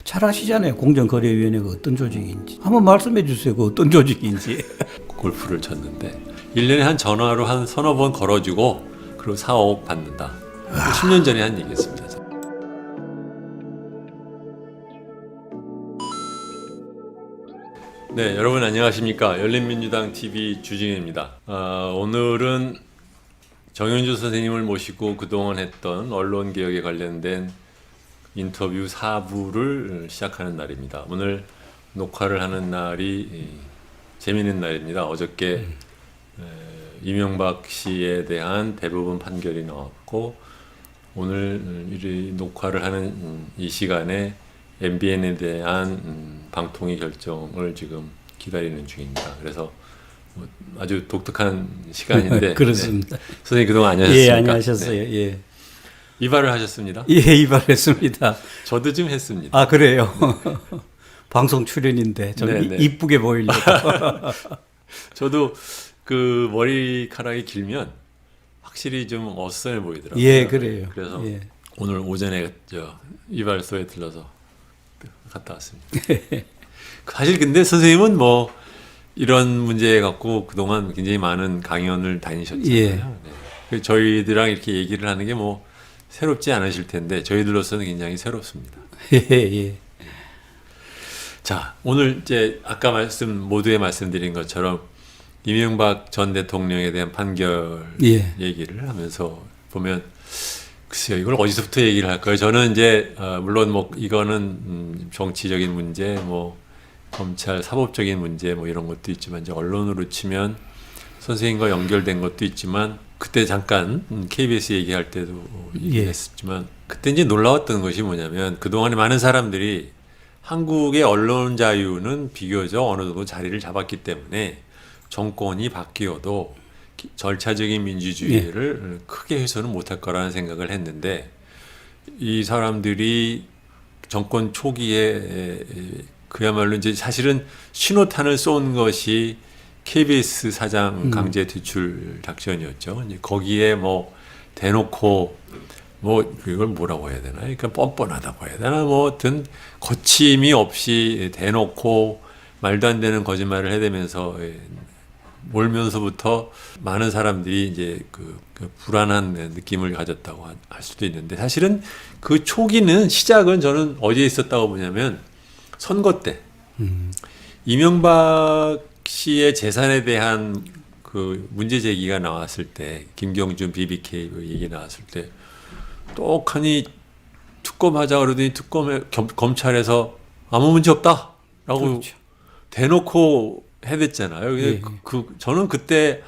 잘 아시잖아요. 공정거래위원회가 어떤 조직인지. 한번 말씀해 주세요. 그 어떤 조직인지. 골프를 쳤는데 1년에 한 전화로 한 서너 번 걸어주고 그리고 4, 5억 받는다. 10년 전에 한 얘기였습니다. 네, 여러분 안녕하십니까? 열린민주당 TV 주진우입니다. 오늘은 정윤주 선생님을 모시고 그동안 했던 언론개혁에 관련된 인터뷰 4부를 시작하는 날입니다. 오늘 녹화를 하는 날이 재미있는 날입니다. 어저께 이명박 씨에 대한 대법원 판결이 나왔고 오늘 이 녹화를 하는 이 시간에 MBN에 대한 방통위 결정을 지금 기다리는 중입니다. 그래서 아주 독특한 시간인데 그렇습니다. 네. 선생님 그동안 안녕하셨습니까? 예, 안녕하셨어요. 네. 예. 이발을 하셨습니다? 예, 이발했습니다. 저도 좀 했습니다. 아, 그래요? 방송 출연인데 좀 네, 네. 이쁘게 보이려고. 저도 그 머리카락이 길면 확실히 좀 어수선해 보이더라고요. 예, 그래요. 그래서 예. 오늘 오전에 이발소에 들러서 갔다 왔습니다. 사실 근데 선생님은 뭐 이런 문제 갖고 그동안 굉장히 많은 강연을 다니셨잖아요. 예. 네. 저희들랑 이렇게 얘기를 하는 게 뭐 새롭지 않으실 텐데 저희들로서는 굉장히 새롭습니다. 예. 자, 오늘 이제 아까 모두에 말씀드린 것처럼 이명박 전 대통령에 대한 판결 예. 얘기를 하면서 보면 글쎄요, 이걸 어디서부터 얘기를 할까요? 저는 이제 물론 뭐 이거는 정치적인 문제, 뭐 검찰 사법적인 문제 뭐 이런 것도 있지만 이제 언론으로 치면 선생님과 연결된 것도 있지만 그때 잠깐 KBS 얘기할 때도 얘기했었지만 그때 이제 놀라웠던 것이 뭐냐면 그동안에 많은 사람들이 한국의 언론 자유는 비교적 어느 정도 자리를 잡았기 때문에 정권이 바뀌어도 절차적인 민주주의를 크게 해서는 못할 거라는 생각을 했는데 이 사람들이 정권 초기에 그야말로 이제 사실은 신호탄을 쏜 것이 KBS 사장 강제 퇴출 작전이었죠. 이제 거기에 뭐 대놓고 뭐 이걸 뭐라고 해야 되나? 그러니까 뻔뻔하다고 해야 되나? 뭐 어떤 거침이 없이 대놓고 말도 안 되는 거짓말을 해대면서 몰면서부터 많은 사람들이 이제 그 불안한 느낌을 가졌다고 할 수도 있는데 사실은 그 초기는 시작은 저는 어디에 있었다고 보냐면 선거 때 이명박 씨의 재산에 대한 그 문제 제기가 나왔을 때 김경준 BBK 얘기 나왔을 때 똑하니 특검하자 그러더니 검찰에서 아무 문제 없다라고 그렇죠. 대놓고 해댔잖아요. 예. 저는 그때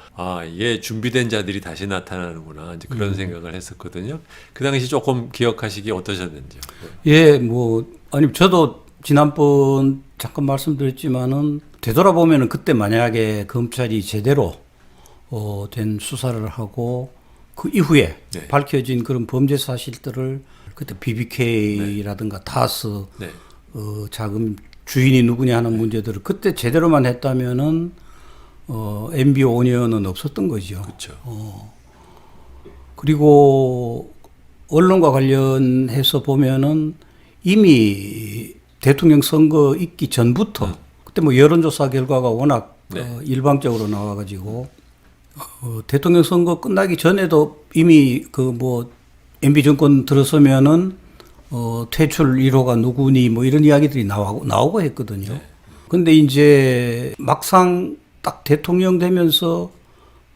이게 준비된 자들이 다시 나타나는구나 이제 그런 생각을 했었거든요. 그 당시 조금 기억하시기 어떠셨는지요? 예, 아니 저도 지난번 잠깐 말씀드렸지만은 되돌아보면은 그때 만약에 검찰이 제대로 된 수사를 하고 그 이후에 밝혀진 그런 범죄 사실들을 그때 BBK라든가 타스 자금 주인이 누구냐 하는 문제들을 그때 제대로만 했다면은 MB 5년은 없었던 거죠. 그렇죠. 그리고 언론과 관련해서 보면은 이미 대통령 선거 있기 전부터 그때 뭐 여론조사 결과가 워낙 일방적으로 나와가지고 대통령 선거 끝나기 전에도 이미 MB 정권 들어서면은 퇴출 1호가 누구니 뭐 이런 이야기들이 나오고 했거든요. 근데 이제 막상 딱 대통령 되면서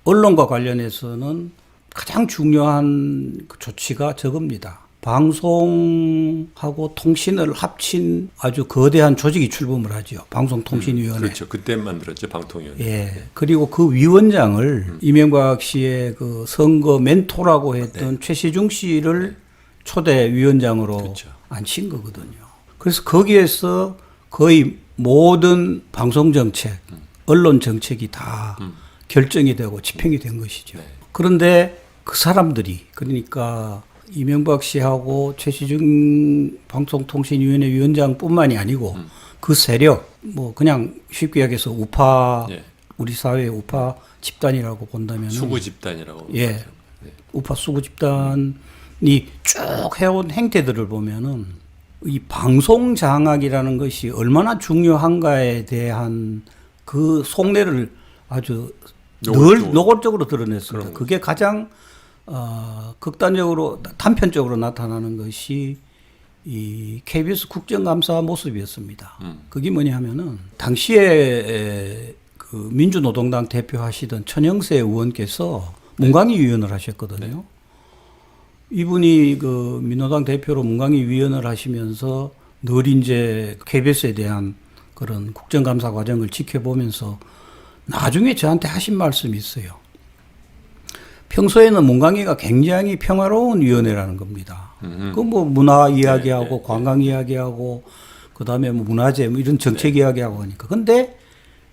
언론과 관련해서는 가장 중요한 그 조치가 저겁니다. 방송하고 통신을 합친 아주 거대한 조직이 출범을 하죠. 방송통신위원회. 그렇죠. 그때 만들었죠. 방통위원회. 예. 그리고 그 위원장을 이명박 씨의 그 선거 멘토라고 했던 최시중 씨를 초대 위원장으로 앉힌 거거든요. 그래서 거기에서 거의 모든 방송 정책, 언론 정책이 다 결정이 되고 집행이 된 것이죠. 그런데 그 사람들이 그러니까 이명박 씨하고 최시중 방송통신위원회 위원장뿐만이 아니고 그 세력 그냥 쉽게 얘기해서 우파 우리 사회의 우파 집단이라고 본다면 수구 집단이라고 우파 수구 집단이 쭉 해온 행태들을 보면은 이 방송 장악이라는 것이 얼마나 중요한가에 대한 그 속내를 아주 늘 노골적으로 드러냈습니다. 그게 가장 극단적으로 단편적으로 나타나는 것이 이 KBS 국정감사 모습이었습니다. 그게 뭐냐면은 당시에 그 민주노동당 대표하시던 천영세 의원께서 문광희 위원을 하셨거든요. 이분이 그 민노당 대표로 문광희 위원을 하시면서 늘 이제 KBS에 대한 그런 국정감사 과정을 지켜보면서 나중에 저한테 하신 말씀이 있어요. 평소에는 문광희가 굉장히 평화로운 위원회라는 겁니다. 그 뭐 문화 이야기하고 관광 이야기하고 그다음에 뭐 문화재 뭐 이런 정책 이야기하고 하니까. 근데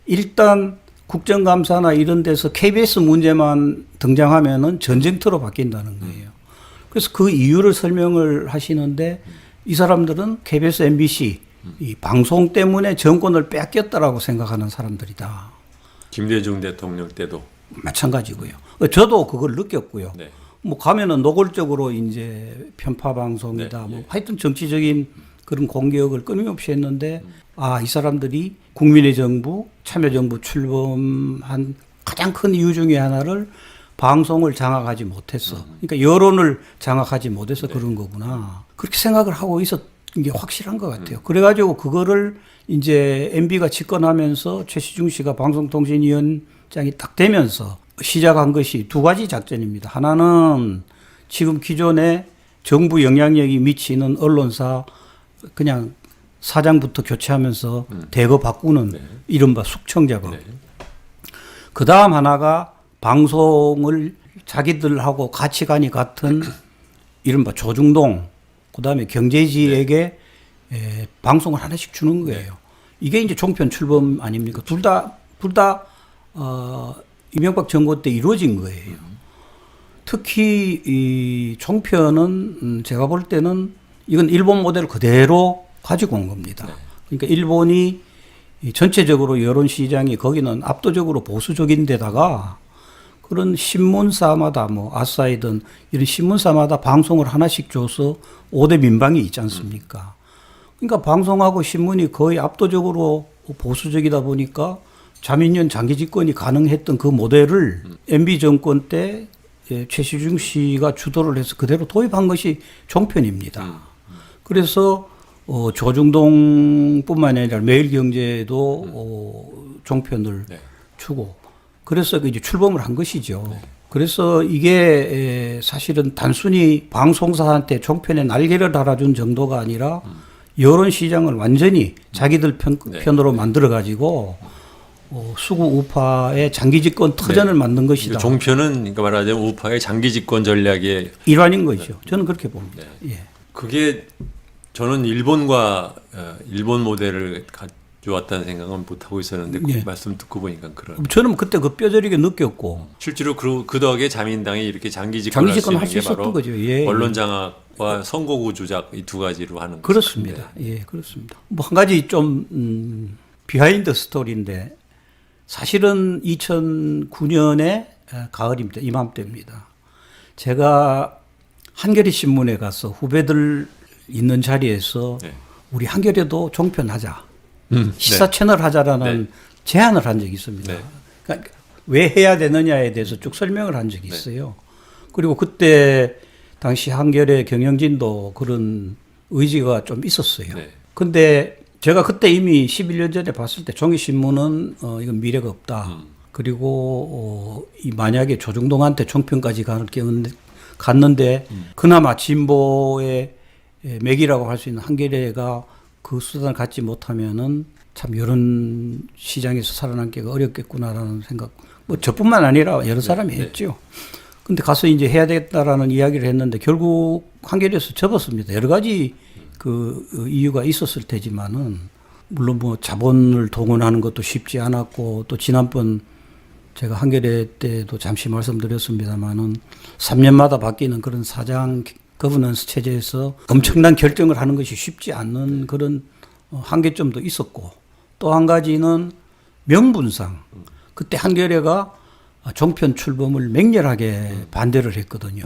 일단 국정감사나 이런 데서 KBS 문제만 등장하면은 전쟁터로 바뀐다는 거예요. 그래서 그 이유를 설명을 하시는데 이 사람들은 KBS, MBC 이 방송 때문에 정권을 뺏겼다라고 생각하는 사람들이다. 김대중 대통령 때도 마찬가지고요. 저도 그걸 느꼈고요. 네. 뭐 가면은 노골적으로 이제 편파 방송이다. 네, 뭐 예. 하여튼 정치적인 그런 공격을 끊임없이 했는데 이 사람들이 국민의 정부, 참여정부 출범한 가장 큰 이유 중에 하나를 방송을 장악하지 못했어. 그러니까 여론을 장악하지 못해서 그런 거구나. 그렇게 생각을 하고 있었던 게 확실한 것 같아요. 그래가지고 그거를 이제 MB가 집권하면서 최시중 씨가 방송통신위원장이 딱 되면서 시작한 것이 두 가지 작전입니다. 하나는 지금 기존에 정부 영향력이 미치는 언론사 그냥 사장부터 교체하면서 대거 바꾸는 이른바 숙청 작업. 그 다음 하나가 방송을 자기들하고 가치관이 같은 이른바 조중동, 그 다음에 경제지에게 방송을 하나씩 주는 거예요. 이게 이제 종편 출범 아닙니까? 둘 다, 이명박 정부 때 이루어진 거예요. 특히 이 종편은 제가 볼 때는 이건 일본 모델을 그대로 가지고 온 겁니다. 그러니까 일본이 전체적으로 여론 시장이 거기는 압도적으로 보수적인 데다가 그런 신문사마다 뭐 아사히든 이런 신문사마다 방송을 하나씩 줘서 5대 민방위 있지 않습니까? 그러니까 방송하고 신문이 거의 압도적으로 보수적이다 보니까 자민련 장기 집권이 가능했던 그 모델을 MB 정권 때 최시중 씨가 주도를 해서 그대로 도입한 것이 종편입니다. 그래서 조중동뿐만 아니라 매일경제도 종편을 주고 그래서 이제 출범을 한 것이죠. 그래서 이게 사실은 단순히 방송사한테 종편에 날개를 달아준 정도가 아니라 여론 시장을 완전히 자기들 편으로 만들어 가지고 수구 우파의 장기 집권 터전을 만든 것이다. 종편은 그러니까 말하자면 우파의 장기 집권 전략의 일환인 거죠. 저는 그렇게 봅니다. 예. 그게 저는 일본과 일본 모델을 가져왔다는 생각은 못 하고 있었는데 그 말씀 듣고 보니까 그런. 저는 그때 그 뼈저리게 느꼈고 실제로 그 덕에 자민당이 이렇게 장기 집권을 할 수 있는 게 바로 거죠. 예. 언론 장악과 선거구 조작 이 두 가지로 하는 그렇습니다. 예, 그렇습니다. 뭐 한 가지 좀 비하인드 스토리인데 사실은 2009년에 가을입니다. 이맘때입니다. 제가 한겨레 신문에 가서 후배들 있는 자리에서 우리 한겨레도 종편하자. 시사 채널 하자라는 제안을 한 적이 있습니다. 그러니까 왜 해야 되느냐에 대해서 쭉 설명을 한 적이 있어요. 그리고 그때 당시 한겨레 경영진도 그런 의지가 좀 있었어요. 근데 제가 그때 이미 11년 전에 봤을 때 종이신문은 이건 미래가 없다. 그리고 만약에 조중동한테 종편까지 갔는데 그나마 진보의 맥이라고 할 수 있는 한겨레가 그 수단을 갖지 못하면은 참 여론 시장에서 살아남기가 어렵겠구나라는 생각. 뭐 저뿐만 아니라 여러 사람이 했죠. 근데 가서 이제 해야 되겠다라는 이야기를 했는데 결국 한겨레에서 접었습니다. 여러 가지 그 이유가 있었을 테지만은 물론 뭐 자본을 동원하는 것도 쉽지 않았고 또 지난번 제가 한겨레 때도 잠시 말씀드렸습니다만은 3년마다 바뀌는 그런 사장 거버넌스 체제에서 엄청난 결정을 하는 것이 쉽지 않는 그런 한계점도 있었고 또 한 가지는 명분상 그때 한겨레가 종편 출범을 맹렬하게 반대를 했거든요.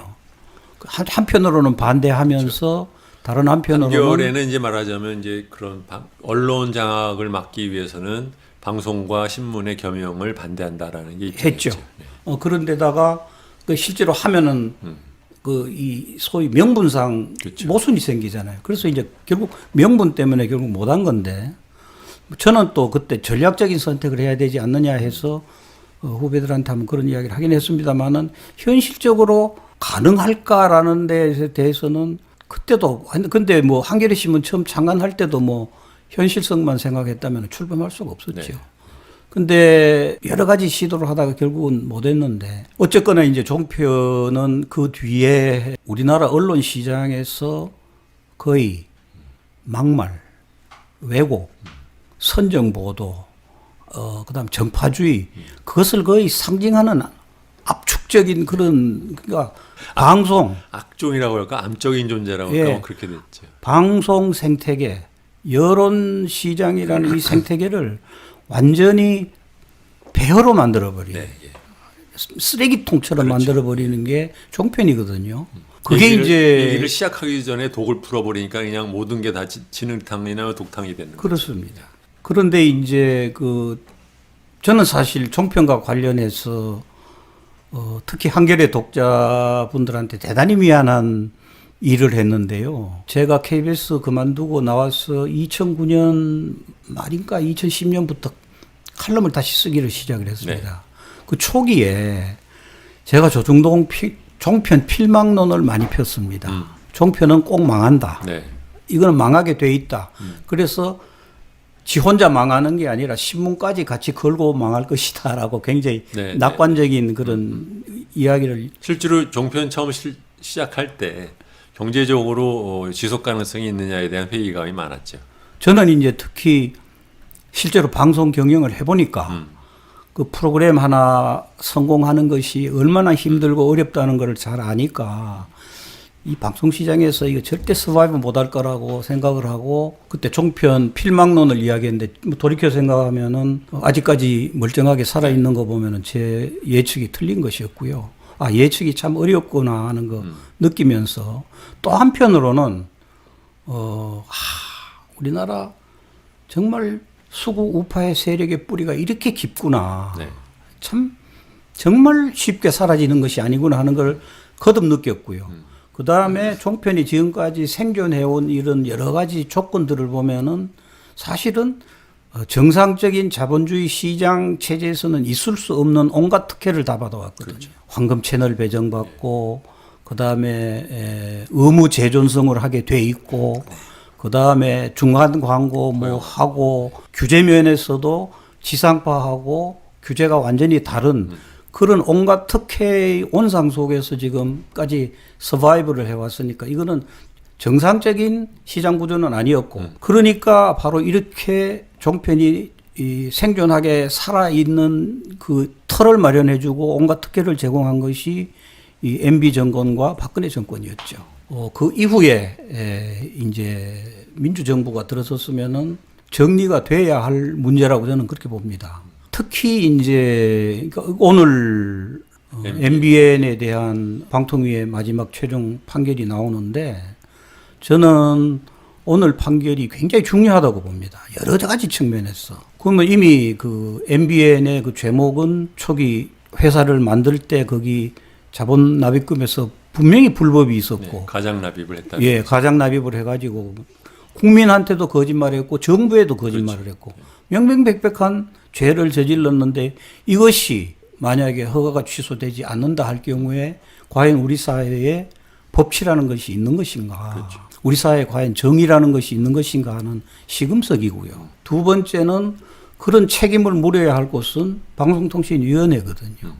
한편으로는 반대하면서 다른 한편으로는 한겨레는 이제 말하자면 이제 그런 언론 장악을 막기 위해서는 방송과 신문의 겸용을 반대한다라는 게 했죠. 입장이었죠. 네. 그런데다가 그 실제로 하면은 그 이 소위 명분상 그렇죠. 모순이 생기잖아요. 그래서 이제 결국 명분 때문에 결국 못한 건데 저는 또 그때 전략적인 선택을 해야 되지 않느냐 해서 후배들한테 한번 그런 이야기를 하긴 했습니다만은 현실적으로 가능할까라는 데에 대해서는 그때도 근데 뭐 한겨레 신문 처음 창간할 때도 뭐 현실성만 생각했다면 출범할 수가 없었죠. 네. 근데 여러 가지 시도를 하다가 결국은 못 했는데 어쨌거나 이제 종편은 그 뒤에 우리나라 언론 시장에서 거의 막말, 왜곡, 선정 보도, 그다음 정파주의 그것을 거의 상징하는 압축적인 그런 그러니까 방송, 악종이라고 할까 암적인 존재라고 할까 뭐 그렇게 됐죠. 방송 생태계, 여론 시장이라는 이 생태계를 완전히 폐허로 만들어버린 네, 예. 쓰레기통처럼 그렇죠. 만들어버리는 게 종편이거든요. 그게 얘기를 이제 시작하기 전에 독을 풀어버리니까 그냥 모든 게 다 진흙탕이나 독탕이 되는 거죠. 그렇습니다. 그런데 이제 저는 사실 종편과 관련해서 특히 한겨레 독자분들한테 대단히 미안한 일을 했는데요. 제가 KBS 그만두고 나와서 2009년 말인가 2010년부터 칼럼을 다시 쓰기를 시작을 했습니다. 네. 그 초기에 제가 조중동 종편 필망론을 많이 폈습니다. 종편은 꼭 망한다. 네. 이거는 망하게 돼 있다. 그래서 지 혼자 망하는 게 아니라 신문까지 같이 걸고 망할 것이다라고 굉장히 네, 낙관적인 그런 이야기를 실제로 종편 처음 시작할 때 경제적으로 지속 가능성이 있느냐에 대한 회의감이 많았죠. 저는 이제 특히 실제로 방송 경영을 해보니까 그 프로그램 하나 성공하는 것이 얼마나 힘들고 어렵다는 걸 잘 아니까 이 방송 시장에서 이거 절대 서바이브 못할 거라고 생각을 하고 그때 종편 필망론을 이야기했는데 뭐 돌이켜 생각하면은 아직까지 멀쩡하게 살아 있는 거 보면은 제 예측이 틀린 것이었고요. 아 예측이 참 어렵구나 하는 거 느끼면서 또 한편으로는 우리나라 정말 수구 우파의 세력의 뿌리가 이렇게 깊구나. 네. 참 정말 쉽게 사라지는 것이 아니구나 하는 걸 거듭 느꼈고요. 그 다음에 종편이 지금까지 생존해온 이런 여러 가지 조건들을 보면은 사실은 정상적인 자본주의 시장 체제에서는 있을 수 없는 온갖 특혜를 다 받아왔거든요. 그렇죠. 황금 채널 배정받고, 그 다음에 의무 재존성을 하게 돼 있고, 그 다음에 중간 광고 뭐 하고, 규제 면에서도 지상파하고 규제가 완전히 다른 그런 온갖 특혜의 온상 속에서 지금까지 서바이브를 해왔으니까 이거는 정상적인 시장 구조는 아니었고 그러니까 바로 이렇게 종편이 이 생존하게 살아있는 그 틀을 마련해주고 온갖 특혜를 제공한 것이 이 MB 정권과 박근혜 정권이었죠. 그 이후에 이제 민주정부가 들어섰으면은 정리가 돼야 할 문제라고 저는 그렇게 봅니다. 특히 이제 오늘 MBN에 대한 방통위의 마지막 최종 판결이 나오는데 저는 오늘 판결이 굉장히 중요하다고 봅니다. 여러 가지 측면에서. 그러면 이미 그 MBN의 그 죄목은 초기 회사를 만들 때 거기 자본 납입금에서 분명히 불법이 있었고. 네, 가장 납입을 했다. 예, 가장 납입을 해가지고 국민한테도 거짓말했고 정부에도 거짓말을 그렇죠. 했고 명명백백한 죄를 저질렀는데 이것이 만약에 허가가 취소되지 않는다 할 경우에 과연 우리 사회에 법치라는 것이 있는 것인가? 그렇죠. 우리 사회에 과연 정의라는 것이 있는 것인가 하는 시금석이고요. 두 번째는 그런 책임을 물어야 할 곳은 방송통신위원회거든요.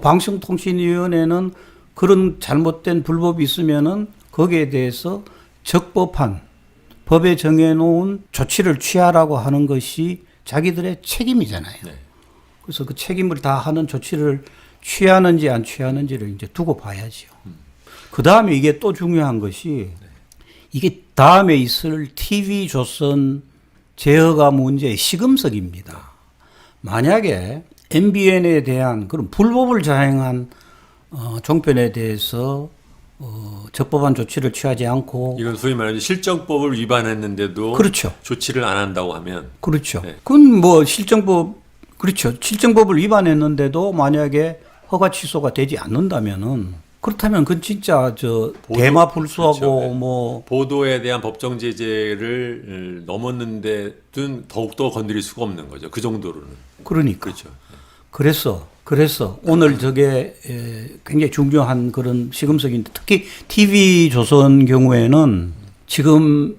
방송통신위원회는 그런 잘못된 불법이 있으면은 거기에 대해서 적법한 법에 정해놓은 조치를 취하라고 하는 것이 자기들의 책임이잖아요. 네. 그래서 그 책임을 다하는 조치를 취하는지 안 취하는지를 이제 두고 봐야죠. 그 다음에 이게 또 중요한 것이 이게 다음에 있을 TV조선 제어가 문제의 시금석입니다. 만약에 MBN에 대한 그런 불법을 자행한 종편에 대해서 적법한 조치를 취하지 않고 이건 소위 말하는 실정법을 위반했는데도 그렇죠. 조치를 안 한다고 하면 그렇죠. 네. 그건 뭐 실정법 그렇죠. 실정법을 위반했는데도 만약에 허가 취소가 되지 않는다면은 그렇다면 그건 진짜 대마불수하고 그렇죠. 뭐 보도에 대한 법정 제재를 넘었는데도 더욱더 건드릴 수가 없는 거죠. 그 정도로는. 그러니까. 그렇죠. 그래서 오늘 저게 굉장히 중요한 그런 시금석인데 특히 TV조선 경우에는 지금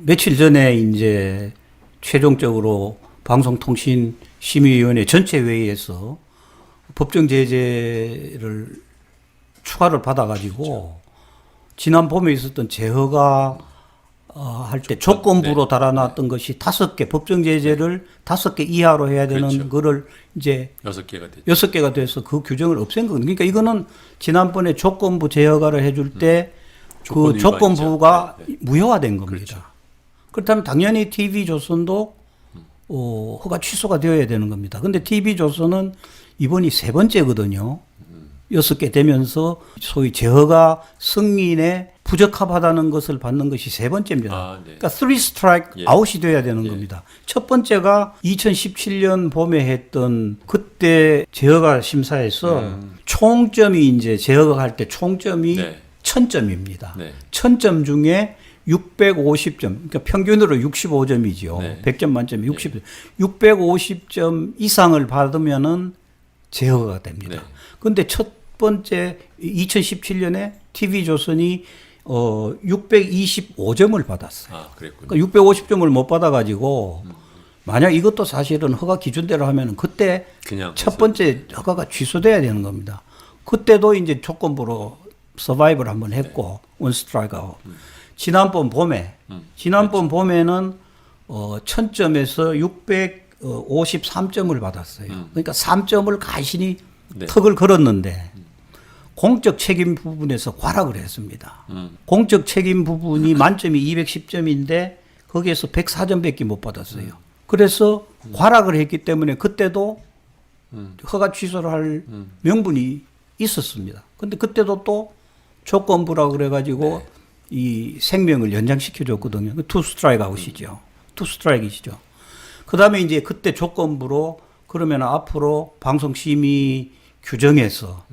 며칠 전에 이제 최종적으로 방송통신심의위원회 전체 회의에서 법정 제재를 추가를 받아가지고 그렇죠. 지난 봄에 있었던 재허가 할 때 조건부로 네. 달아놨던 것이 5개 법정 제재를 5개 이하로 해야 되는 그렇죠. 거를 이제 6개가 됐죠. 6개가 돼서 그 규정을 없앤 거거든요. 그러니까 이거는 지난번에 조건부 재허가를 해줄 때 그 조건 조건부가 위반이죠. 네. 무효화된 겁니다. 그렇죠. 그렇다면 당연히 TV조선도 허가 취소가 되어야 되는 겁니다. 근데 TV조선은 이번이 3번째거든요. 6개 되면서 소위 재허가 승인에 부적합하다는 것을 받는 것이 3번째입니다. 네. 그러니까 3 스트라이크 예. 아웃이 돼야 되는 겁니다. 첫 번째가 2017년 봄에 했던 그때 재허가 심사에서 총점이 이제 재허가 할 때 총점이 네. 1000점입니다. 네. 1000점 중에 650점, 그러니까 평균으로 65점이죠. 네. 100점 만점에 60점. 650점 이상을 받으면은 제어가 됩니다. 네. 그런데 첫 번째 2017년에 TV조선이 625점을 받았어요. 그랬군요. 그러니까 650점을 못 받아가지고 만약 이것도 사실은 허가 기준대로 하면은 그때 그냥 첫 번째 허가가 취소돼야 되는 겁니다. 그때도 이제 조건부로 서바이벌 한번 했고 원 스트라이크 아웃. 지난번 봄에 봄에는 1000점에서 653점을 받았어요. 그러니까 3점을 간신히 네. 턱을 걸었는데 공적 책임 부분에서 과락을 했습니다. 공적 책임 부분이 만점이 210점인데 거기에서 104점밖에 못 받았어요. 그래서 과락을 했기 때문에 그때도 허가 취소를 할 명분이 있었습니다. 근데 그때도 또 조건부라고 그래가지고 이 생명을 연장시켜 줬거든요. 투 스트라이크 아웃이죠. 투 스트라이크이시죠. 그 다음에 이제 그때 조건부로 그러면 앞으로 방송심의 규정에서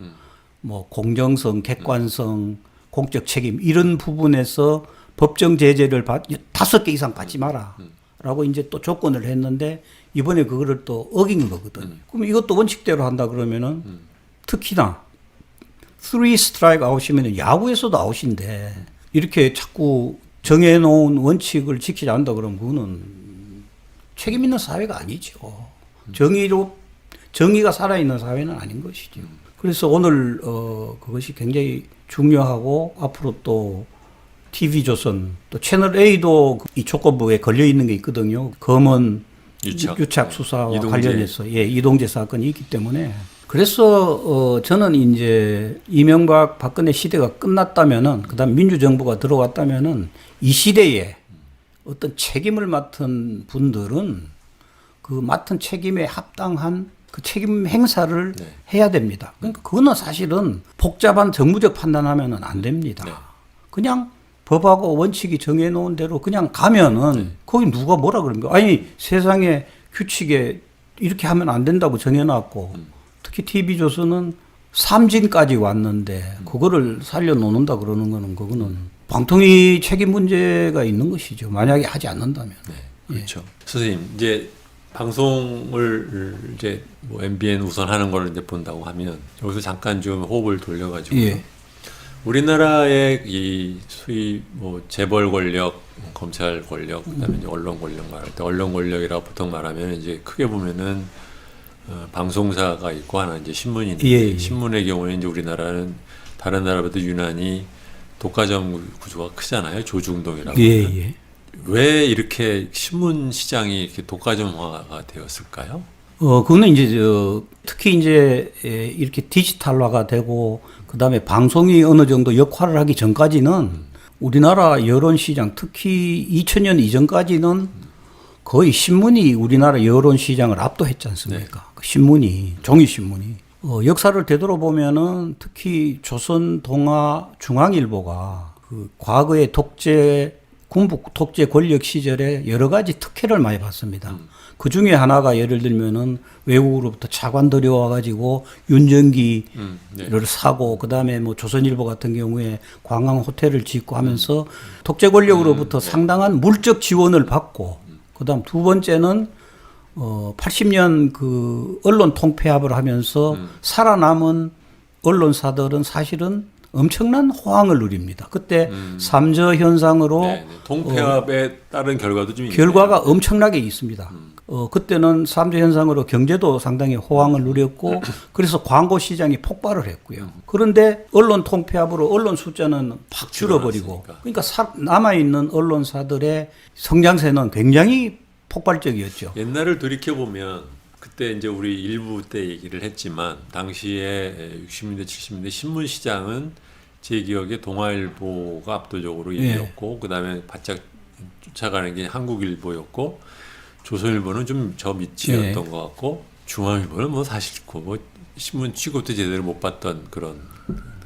뭐 공정성, 객관성, 공적 책임 이런 부분에서 법정 제재를 5개 이상 받지 마라. 라고 이제 또 조건을 했는데 이번에 그거를 또 어긴 거거든요. 그럼 이것도 원칙대로 한다 그러면은 특히나 3 스트라이크 아웃이면 야구에서도 아웃인데 이렇게 자꾸 정해놓은 원칙을 지키지 않는다 그러면 그거는 책임 있는 사회가 아니죠. 정의가 살아있는 사회는 아닌 것이죠. 그래서 오늘 그것이 굉장히 중요하고 앞으로 또 TV조선 또 채널A도 이 조건부에 걸려 있는 게 있거든요. 검언 유착 수사와 이동재. 관련해서 이동재 사건이 있기 때문에 그래서 저는 이제 이명박 박근혜 시대가 끝났다면은 그다음 민주정부가 들어왔다면은 이 시대에 어떤 책임을 맡은 분들은 그 맡은 책임에 합당한 그 책임 행사를 해야 됩니다. 그러니까 그거는 사실은 복잡한 정무적 판단하면은 안 됩니다. 그냥 법하고 원칙이 정해놓은 대로 그냥 가면은 거기 누가 뭐라 그럽니까? 아니 세상에 규칙에 이렇게 하면 안 된다고 정해놨고 특히 TV조선은 삼진까지 왔는데 그거를 살려놓는다 그러는 거는 그거는 방통위 책임 문제가 있는 것이죠. 만약에 하지 않는다면. 그렇죠. 선생님 이제 방송을 이제 뭐 MBN 우선하는 걸 이제 본다고 하면 여기서 잠깐 좀 호흡을 돌려가지고 우리나라의 이 소위 뭐 재벌 권력, 검찰 권력, 그다음에 이제 언론 권력 말할 때 언론 권력이라고 보통 말하면 이제 크게 보면은 방송사가 있고 하나 이제 신문인데 신문의 경우에 이제 우리나라는 다른 나라보다 유난히 독과점 구조가 크잖아요. 조중동이라고. 왜 이렇게 신문 시장이 이렇게 독과점화가 되었을까요? 그거는 이제 특히 이제 이렇게 디지털화가 되고 그다음에 방송이 어느 정도 역할을 하기 전까지는 우리나라 여론 시장 특히 2000년 이전까지는 거의 신문이 우리나라 여론 시장을 압도했지 않습니까? 그 신문이 종이 신문이 역사를 되돌아보면은 특히 조선 동아 중앙일보가 그 과거의 군부 독재 권력 시절에 여러 가지 특혜를 많이 받습니다. 그 중에 하나가 예를 들면은 외국으로부터 차관 들여와가지고 윤전기를 네. 사고, 그 다음에 뭐 조선일보 같은 경우에 관광 호텔을 짓고 하면서 독재 권력으로부터 상당한 물적 지원을 받고, 그 다음 두 번째는 80년 그 언론 통폐합을 하면서 살아남은 언론사들은 사실은 엄청난 호황을 누립니다. 그때 삼저 현상으로 네, 네. 통폐합에 따른 결과도 좀 결과가 있네요. 엄청나게 있습니다. 그때는 삼저 현상으로 경제도 상당히 호황을 누렸고 그래서 광고 시장이 폭발을 했고요. 그런데 언론 통폐합으로 언론 숫자는 팍 줄어버리고, 그러니까 남아있는 언론사들의 성장세는 굉장히 폭발적이었죠. 옛날을 돌이켜 보면 그때 이제 우리 일부 때 얘기를 했지만 당시에 60년대 70년대 신문 시장은 제 기억에 동아일보가 압도적으로 1위였고 그다음에 바짝 쫓아가는 게 한국일보였고 조선일보는 좀 저 밑이었던 것 같고 중앙일보는 뭐 사실 뭐 신문 취급도 제대로 못 받던 그런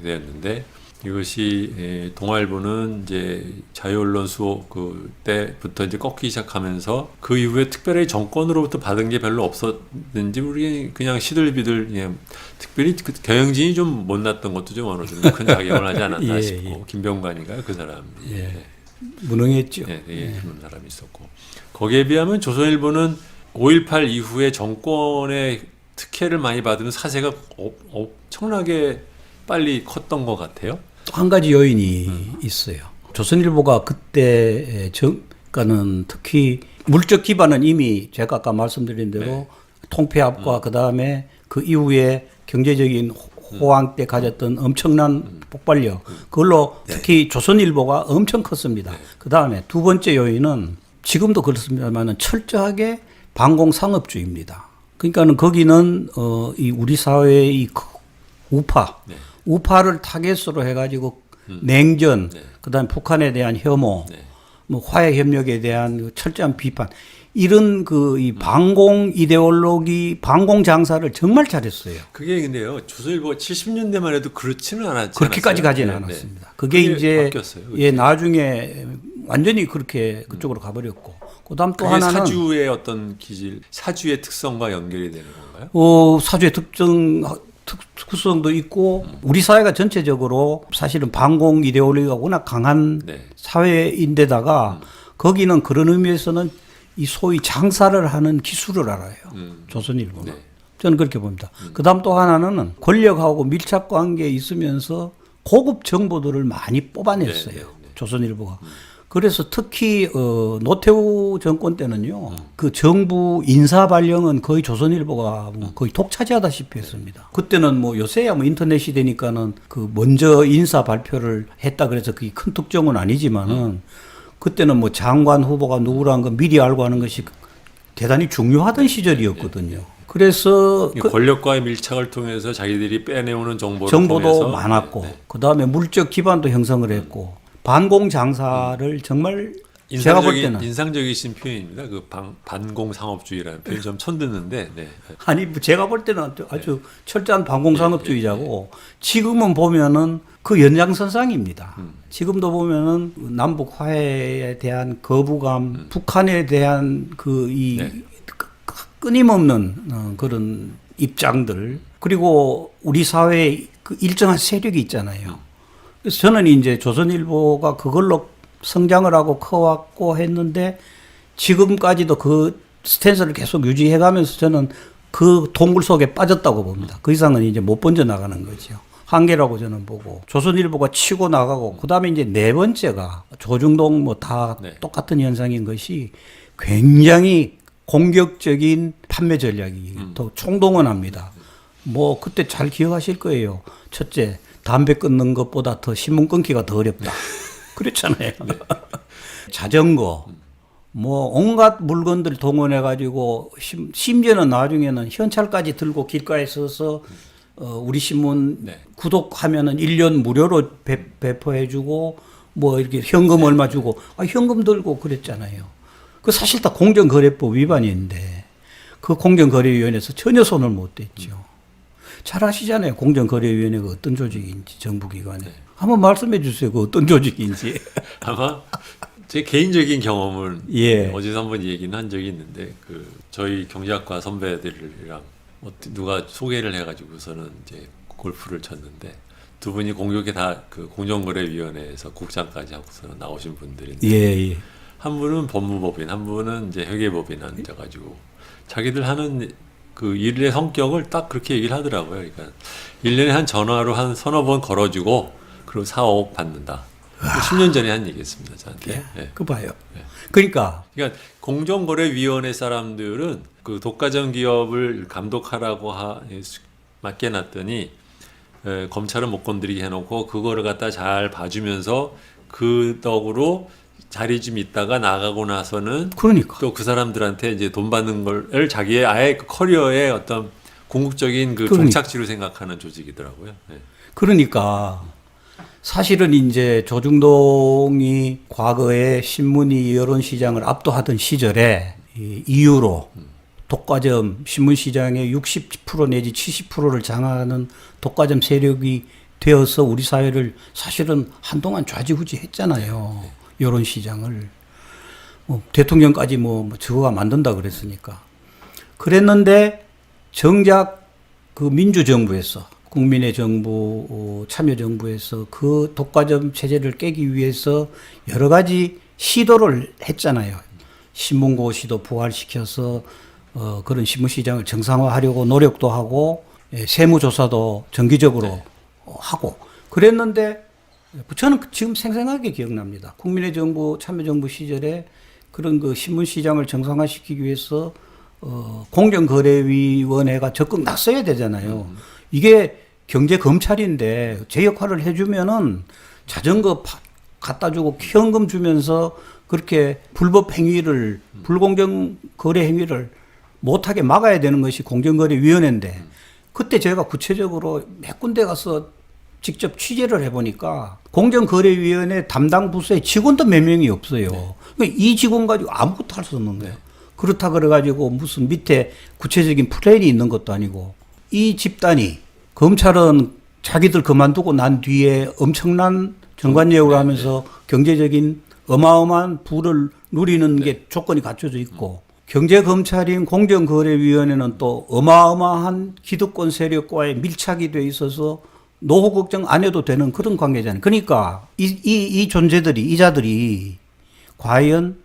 데였는데 이것이 동아일보는 이제 자유언론 수호 그때부터 이제 꺾기 시작하면서 그 이후에 특별히 정권으로부터 받은 게 별로 없었는지 우리 그냥 시들비들 그냥 특별히 그 경영진이 좀 못났던 것도 좀 어느 정도 큰 작용을 하지 않았나 싶고 김병관인가요 그 사람 무능했죠. 그런 사람이 있었고 거기에 비하면 조선일보는 5.18 이후에 정권의 특혜를 많이 받으면 사세가 엄청나게 빨리 컸던 것 같아요. 또 한 가지 요인이 있어요. 조선일보가 그때 그러니까는 특히 물적 기반은 이미 제가 아까 말씀드린 대로 통폐합과 그 다음에 그 이후에 경제적인 호황 때 가졌던 엄청난 폭발력, 그걸로 특히 조선일보가 엄청 컸습니다. 그 다음에 두 번째 요인은 지금도 그렇습니다만은 철저하게 반공상업주의입니다. 그러니까는 거기는 이 우리 사회의 이 우파를 타겟으로 해가지고 냉전, 그다음에 북한에 대한 혐오, 뭐 화해 협력에 대한 철저한 비판, 이런 그 이 반공 이데올로기, 반공 장사를 정말 잘했어요. 그게 근데요 조선일보가 70년대만 해도 그렇지는 않았지 그렇게까지 가지는 않았습니다. 그게 이제 바뀌었어요, 나중에 완전히 그렇게 그쪽으로 가버렸고, 그다음 또 하나는 사주의 어떤 기질, 사주의 특성과 연결이 되는 건가요? 사주의 특성도 있고 우리 사회가 전체적으로 사실은 반공 이데올로기가 워낙 강한 사회인데다가 거기는 그런 의미에서는 이 소위 장사를 하는 기술을 알아요. 조선일보는. 저는 그렇게 봅니다. 그다음 또 하나는 권력하고 밀착 관계에 있으면서 고급 정보들을 많이 뽑아냈어요. 조선일보가. 그래서 특히 노태우 정권 때는요, 그 정부 인사 발령은 거의 조선일보가 거의 독차지하다시피 했습니다. 그때는 뭐 요새야 뭐 인터넷이 되니까는 그 먼저 인사 발표를 했다 그래서 그게 큰 특종은 아니지만은 그때는 뭐 장관 후보가 누구라는 거 미리 알고 하는 것이 대단히 중요하던 시절이었거든요. 그래서 권력과의 밀착을 통해서 자기들이 빼내오는 정보도 통해서 많았고, 그 다음에 물적 기반도 형성을 했고. 반공 장사를 정말 제가 볼 때는 인상적이신 표현입니다. 그 반공 상업주의라는 표현 좀 처음 듣는데, 아니 제가 볼 때는 아주 철저한 반공 상업주의자고 지금은 보면은 그 연장선상입니다. 지금도 보면은 남북 화해에 대한 거부감, 북한에 대한 그 이 끊임없는 그런 입장들, 그리고 우리 사회에 그 일정한 세력이 있잖아요. 그래서 저는 이제 조선일보가 그걸로 성장을 하고 커왔고 했는데 지금까지도 그 스탠스를 계속 유지해가면서 저는 그 동굴 속에 빠졌다고 봅니다. 그 이상은 이제 못 번져나가는 거죠. 한계라고 저는 보고 조선일보가 치고 나가고, 그 다음에 이제 네 번째가 조중동 뭐 다 똑같은 현상인 것이 굉장히 공격적인 판매 전략이 더 총동원합니다. 뭐 그때 잘 기억하실 거예요. 첫째, 담배 끊는 것보다 더 신문 끊기가 더 어렵다. 그랬잖아요. 자전거, 뭐 온갖 물건들 동원해가지고 심지어는 나중에는 현찰까지 들고 길가에 서서 우리 신문 구독하면은 1년 무료로 배포해주고 뭐 이렇게 현금 얼마 주고 현금 들고 그랬잖아요. 그 사실 다 공정거래법 위반인데 그 공정거래위원회에서 전혀 손을 못 댔죠. 잘 아시잖아요. 공정거래위원회가 어떤 조직인지 정부기관에. 한번 말씀해 주세요. 그 어떤 조직인지. 아마 제 개인적인 경험을 예. 어디서 한번 얘기는 한 적이 있는데 그 저희 경제학과 선배들이랑 누가 소개를 해가지고서는 이제 골프를 쳤는데 두 분이 공교롭게 다 그 공정거래위원회에서 국장까지 하고서 나오신 분들인데 예. 한 분은 법무법인, 한 분은 이제 회계법인 앉아가지고 자기들 하는 그 일의 성격을 딱 그렇게 얘기를 하더라고요. 그러니까 1년에 한 전화로 한 서너 번 걸어주고 그리고 4, 5억 받는다. 10년 전에 한 얘기였습니다. 저한테. 예. 그 봐요. 그러니까 공정거래위원회 사람들은 그 독과점 기업을 감독하라고 맡겨놨더니 검찰은 못 건드리게 해놓고 그거를 갖다 잘 봐주면서 그 덕으로 자리 좀 있다가 나가고 나서는 그러니까 또 그 사람들한테 이제 돈 받는 걸 자기의 아예 그 커리어의 어떤 궁극적인 그 그러니까. 종착지로 생각하는 조직이더라고요. 네. 그러니까 사실은 이제 조중동이 과거에 신문이 여론 시장을 압도하던 시절에 이 이유로 독과점 신문 시장의 60% 내지 70%를 장악하는 독과점 세력이 되어서 우리 사회를 사실은 한동안 좌지우지했잖아요. 여론 시장을 대통령까지 저거가 만든다 그랬으니까. 그랬는데 정작 그 민주정부에서 국민의 정부 참여정부에서 그 독과점 체제를 깨기 위해서 여러 가지 시도를 했잖아요. 신문고시도 부활시켜서 그런 신문시장을 정상화하려고 노력도 하고 세무조사도 정기적으로 하고 그랬는데 저는 지금 생생하게 기억납니다. 국민의 정부 참여정부 시절에 그런 그 신문시장을 정상화시키기 위해서 공정거래위원회가 적극 나서야 되잖아요. 이게 경제검찰인데 제 역할을 해주면은 자전거 갖다 주고 현금 주면서 그렇게 불법 행위를 불공정 거래 행위를 못하게 막아야 되는 것이 공정거래위원회인데 그때 제가 구체적으로 몇 군데 가서 직접 취재를 해보니까 공정거래위원회 담당 부서에 직원도 몇 명이 없어요. 그러니까 이 직원 가지고 아무것도 할 수 없는 거예요. 그렇다 그래가지고 무슨 밑에 구체적인 플랜이 있는 것도 아니고 이 집단이 검찰은 자기들 그만두고 난 뒤에 엄청난 정관예우를 하면서 경제적인 어마어마한 부를 누리는 게 조건이 갖춰져 있고 경제검찰인 공정거래위원회는 또 어마어마한 기득권 세력과의 밀착이 돼 있어서 노후 걱정 안 해도 되는 그런 관계잖아요. 그러니까 이 존재들이 이 자들이 과연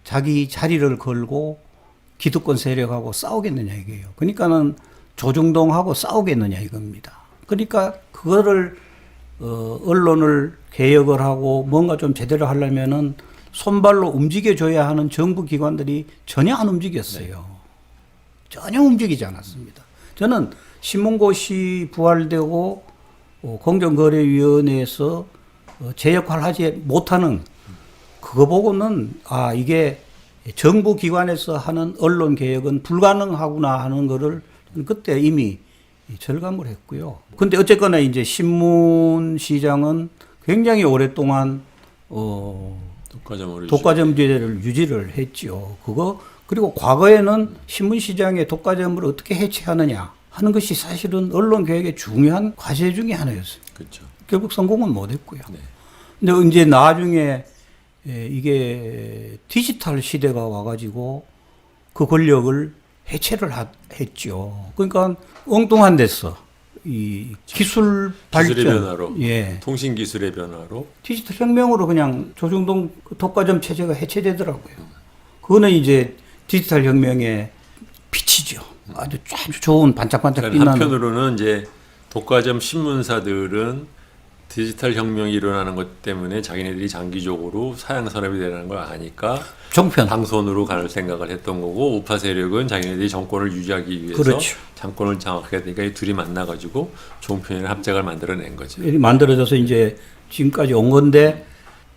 자기 자리를 걸고 기득권 세력하고 싸우겠느냐 이게요. 그러니까는 조중동하고 싸우겠느냐 이겁니다. 그러니까 그거를 언론을 개혁을 하고 뭔가 좀 제대로 하려면은 손발로 움직여줘야 하는 정부 기관들이 전혀 안 움직였어요. 전혀 움직이지 않았습니다. 저는 신문고시 부활되고 공정거래위원회에서 제 역할을 하지 못하는 그거 보고는 이게 정부 기관에서 하는 언론 개혁은 불가능하구나 하는 거를 그때 이미 절감을 했고요. 근데 어쨌거나 이제 신문 시장은 굉장히 오랫동안 독과점제를 유지를 했죠. 그리고 과거에는 신문 시장의 독과점을 어떻게 해체하느냐 하는 것이 사실은 언론 개혁의 중요한 과제 중에 하나였어요. 그렇죠. 결국 성공은 못했고요. 네. 근데 이제 나중에 이게 디지털 시대가 와가지고 그 권력을 해체를 했죠. 그러니까 엉뚱한 데서 이 기술 발전, 기술의 변화로, 예, 통신 기술의 변화로 디지털 혁명으로 그냥 조중동 독과점 체제가 해체되더라고요. 그거는 이제 디지털 혁명의 빛이죠. 아주 좋은 반짝반짝 빛나는. 한편으로는 이제 독과점 신문사들은 디지털 혁명이 일어나는 것 때문에 자기네들이 장기적으로 사양 산업이 되는 걸 아니까 정편 당선으로 갈 생각을 했던 거고 우파 세력은 자기네들이 정권을 유지하기 위해서 그렇죠. 정권을 장악해야 되니까 이 둘이 만나가지고 종편이나 합작을 만들어낸 거죠. 만들어져서 이제 지금까지 온 건데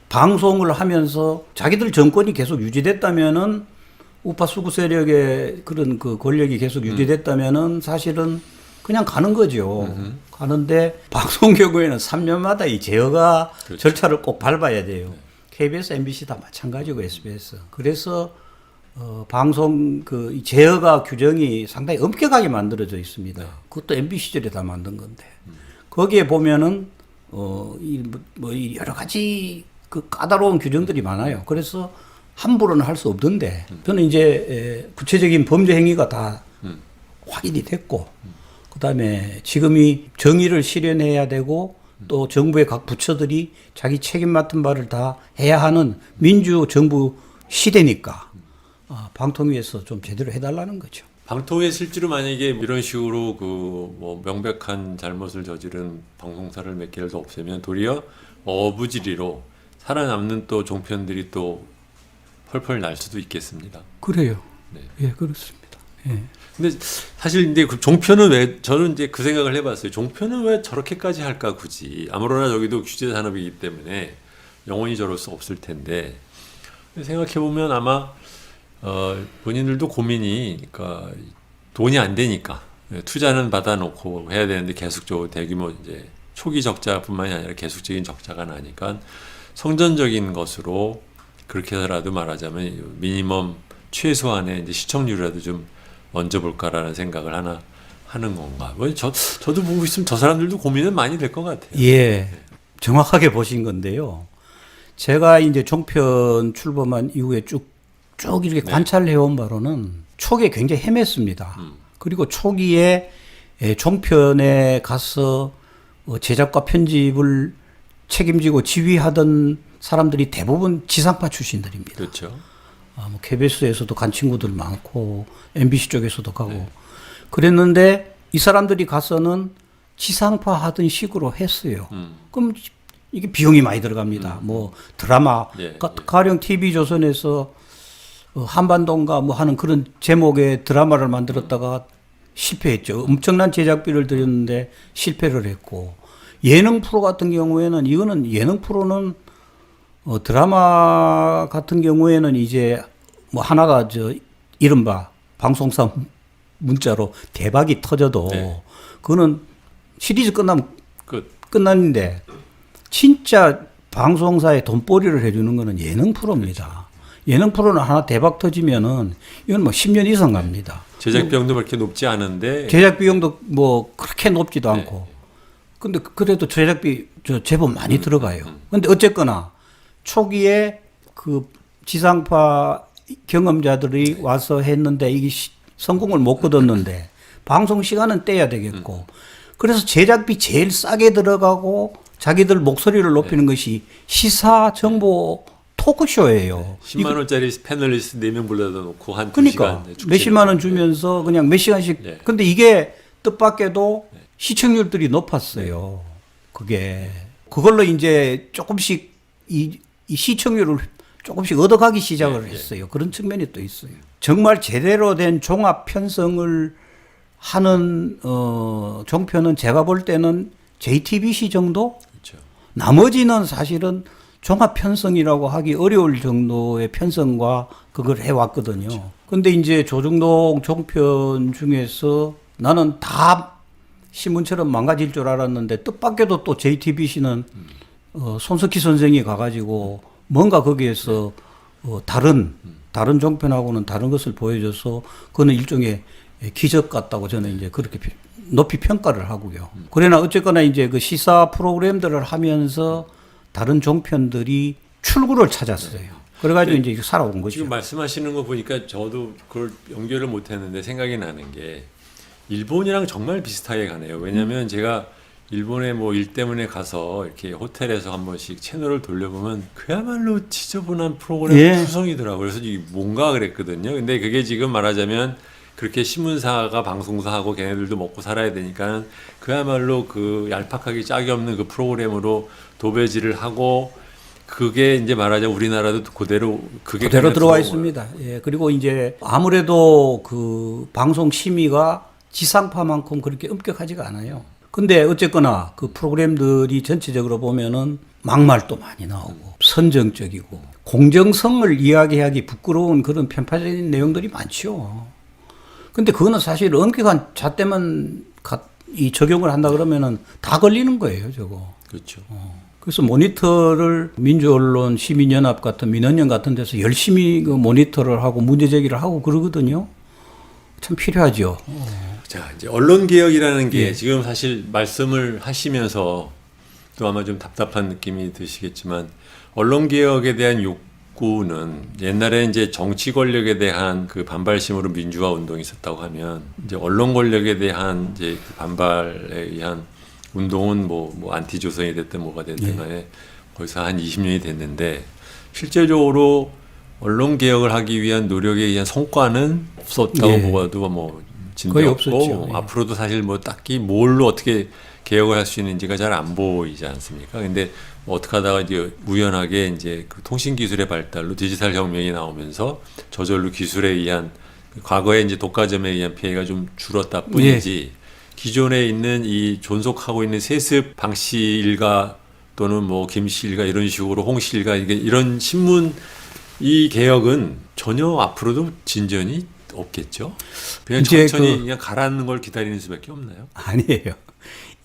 방송을 하면서 자기들 정권이 계속 유지됐다면은 우파 수구 세력의 그런 그 권력이 계속 유지됐다면은 사실은 그냥 가는 거죠. 가는데 방송 경우에는 3년마다 이 제어가 그렇죠. 절차를 꼭 밟아야 돼요. KBS, MBC 다 마찬가지고 SBS. 그래서 방송 그 제어가 규정이 상당히 엄격하게 만들어져 있습니다. 그것도 MB 시절에 다 만든 건데 거기에 보면은 이 여러 가지 그 까다로운 규정들이 많아요. 그래서 함부로는 할 수 없던데 저는 이제 구체적인 범죄 행위가 다 확인이 됐고 그다음에 지금이 정의를 실현해야 되고 또 정부의 각 부처들이 자기 책임 맡은 바를 다 해야 하는 민주 정부 시대니까 방통위에서 좀 제대로 해달라는 거죠. 방통위에 실제로 만약에 이런 식으로 그 뭐 명백한 잘못을 저지른 방송사를 몇 개를 더 없애면 도리어 어부지리로 살아남는 또 종편들이 또 펄펄 날 수도 있겠습니다. 그래요. 네. 예, 그렇습니다. 예. 근데 사실 근데 그 종편은 왜 저는 이제 그 생각을 해봤어요. 종편은 왜 저렇게까지 할까 굳이 아무로나 저기도 규제 산업이기 때문에 영원히 저럴 수 없을 텐데 생각해 보면 아마 본인들도 고민이 그러니까 돈이 안 되니까 투자는 받아놓고 해야 되는데 계속적으로 대규모 이제 초기 적자뿐만이 아니라 계속적인 적자가 나니까 성전적인 것으로 그렇게 해서라도 말하자면 미니멈 최소한의 이제 시청률이라도 좀 얹어볼까라는 생각을 하나 하는 건가. 뭐 저도 보고 있으면 저 사람들도 고민은 많이 될 것 같아요. 예, 정확하게 보신 건데요. 제가 이제 종편 출범한 이후에 쭉 이렇게 관찰해온 바로는 초기에 굉장히 헤맸습니다. 그리고 초기에 종편에 가서 제작과 편집을 책임지고 지휘하던 사람들이 대부분 지상파 출신들입니다. 그렇죠. 뭐 KBS에서도 간 친구들 많고 MBC 쪽에서도 가고 그랬는데 이 사람들이 가서는 지상파 하던 식으로 했어요. 그럼 이게 비용이 많이 들어갑니다. 뭐 드라마 가령 TV조선에서 한반도인가 뭐 하는 그런 제목의 드라마를 만들었다가 실패했죠. 엄청난 제작비를 들였는데 실패를 했고 예능 프로 같은 경우에는 이거는 예능 프로는 드라마 같은 경우에는 이제 뭐 하나가 이른바 방송사 문자로 대박이 터져도 그거는 시리즈 끝나면 끝났는데 진짜 방송사에 돈벌이를 해주는 거는 예능 프로입니다. 예능 프로는 하나 대박 터지면은 이건 뭐 10년 이상 갑니다. 제작 비용도 그렇게 높지 않은데 제작 비용도 뭐 그렇게 높지도 않고 근데 그래도 제작비 제법 많이 들어가요. 근데 어쨌거나 초기에 그 지상파 경험자들이 와서 했는데 이게 성공을 못 거뒀는데 방송 시간은 떼야 되겠고 그래서 제작비 제일 싸게 들어가고 자기들 목소리를 높이는 것이 시사 정보 토크쇼예요. 10만 원짜리 패널리스트 4명 불러다 놓고 한 2시간 그러니까 몇십만 원 주면서 그냥 몇 시간씩 근데 이게 뜻밖에도 시청률들이 높았어요. 그걸로 이제 조금씩 이 시청률을 조금씩 얻어가기 시작을 했어요. 그런 측면이 또 있어요. 정말 제대로 된 종합 편성을 하는 종편은 제가 볼 때는 JTBC 정도? 그렇죠. 나머지는 사실은 종합 편성이라고 하기 어려울 정도의 편성과 그걸 해왔거든요. 근데 이제 조중동 종편 중에서 나는 다 신문처럼 망가질 줄 알았는데 뜻밖에도 또 JTBC는 손석희 선생이 가가지고 뭔가 거기에서 다른 종편하고는 다른 것을 보여줘서 그거는 일종의 기적 같다고 저는 이제 그렇게 높이 평가를 하고요. 그러나 어쨌거나 이제 그 시사 프로그램들을 하면서 다른 종편들이 출구를 찾았어요. 그래가지고 이제 살아온 거죠. 지금 말씀하시는 거 보니까 저도 그걸 연결을 못했는데 생각이 나는 게 일본이랑 정말 비슷하게 가네요. 왜냐하면 제가 일본에 뭐 일 때문에 가서 이렇게 호텔에서 한 번씩 채널을 돌려보면 그야말로 지저분한 프로그램 구성이더라고요. 그래서 이게 뭔가 그랬거든요. 근데 그게 지금 말하자면 그렇게 신문사가 방송사하고 걔네들도 먹고 살아야 되니까 그야말로 그 얄팍하게 짝이 없는 그 프로그램으로 도배질을 하고 그게 이제 말하자면 우리나라도 그대로 들어와 있습니다. 예. 그리고 이제 아무래도 그 방송 심의가 지상파만큼 그렇게 엄격하지가 않아요. 근데 어쨌거나 그 프로그램들이 전체적으로 보면은 막말도 많이 나오고 선정적이고 공정성을 이야기하기 부끄러운 그런 편파적인 내용들이 많죠. 근데 그거는 사실 엄격한 잣대만 이 적용을 한다 그러면은 다 걸리는 거예요, 저거. 그렇죠. 그래서 모니터를 민주언론, 시민연합 같은 민원연 같은 데서 열심히 그 모니터를 하고 문제 제기를 하고 그러거든요. 참 필요하죠. 자, 이제 언론 개혁이라는 게 예. 지금 사실 말씀을 하시면서 또 아마 좀 답답한 느낌이 드시겠지만 언론 개혁에 대한 욕구는 옛날에 이제 정치 권력에 대한 그 반발심으로 민주화 운동이 있었다고 하면 이제 언론 권력에 대한 이제 그 반발에 의한 운동은 뭐 안티 조선이 됐든 뭐가 됐든 간에 벌써 한 20년이 됐는데 실제적으로 언론 개혁을 하기 위한 노력에 의한 성과는 없었다고 예. 보아도 뭐 거의 진도 없고 없었죠. 예. 앞으로도 사실 뭐 딱히 뭘로 어떻게 개혁을 할 수 있는지가 잘 안 보이지 않습니까? 근데 뭐 어떻게 하다가 이제 우연하게 이제 그 통신 기술의 발달로 디지털 혁명이 나오면서 저절로 기술에 의한 과거에 이제 독과점에 의한 피해가 좀 줄었다 뿐이지 기존에 있는 이 존속하고 있는 세습 방씨 일가 또는 뭐 김씨 일가 이런 식으로 홍씨 일가 이게 이런 신문 이 개혁은 전혀 앞으로도 진전이 없겠죠. 그냥 이제 천천히 그냥 가라앉는 걸 기다리는 수밖에 없나요? 아니에요.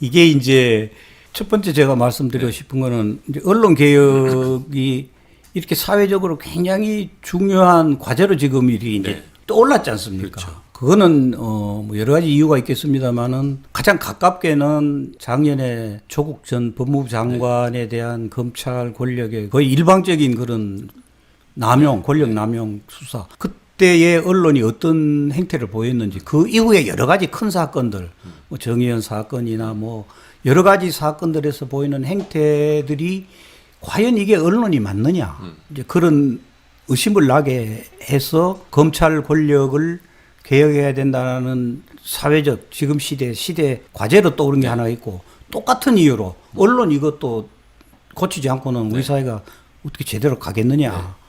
이게 이제 첫 번째 제가 말씀드리고 싶은 거는 이제 언론 개혁이 이렇게 사회적으로 굉장히 중요한 과제로 지금 일이 이제 떠올랐지 않습니까? 그렇죠. 그거는 뭐 여러 가지 이유가 있겠습니다만은 가장 가깝게는 작년에 조국 전 법무부 장관에 대한 검찰 권력의 거의 일방적인 그런 남용, 권력 남용 수사. 그때의 언론이 어떤 행태를 보였는지 그 이후에 여러 가지 큰 사건들, 뭐 정의연 사건이나 뭐 여러 가지 사건들에서 보이는 행태들이 과연 이게 언론이 맞느냐. 이제 그런 의심을 나게 해서 검찰 권력을 개혁해야 된다는 사회적 지금 시대 과제로 떠오른 게 하나 있고 똑같은 이유로 언론 이것도 고치지 않고는 우리 사회가 어떻게 제대로 가겠느냐.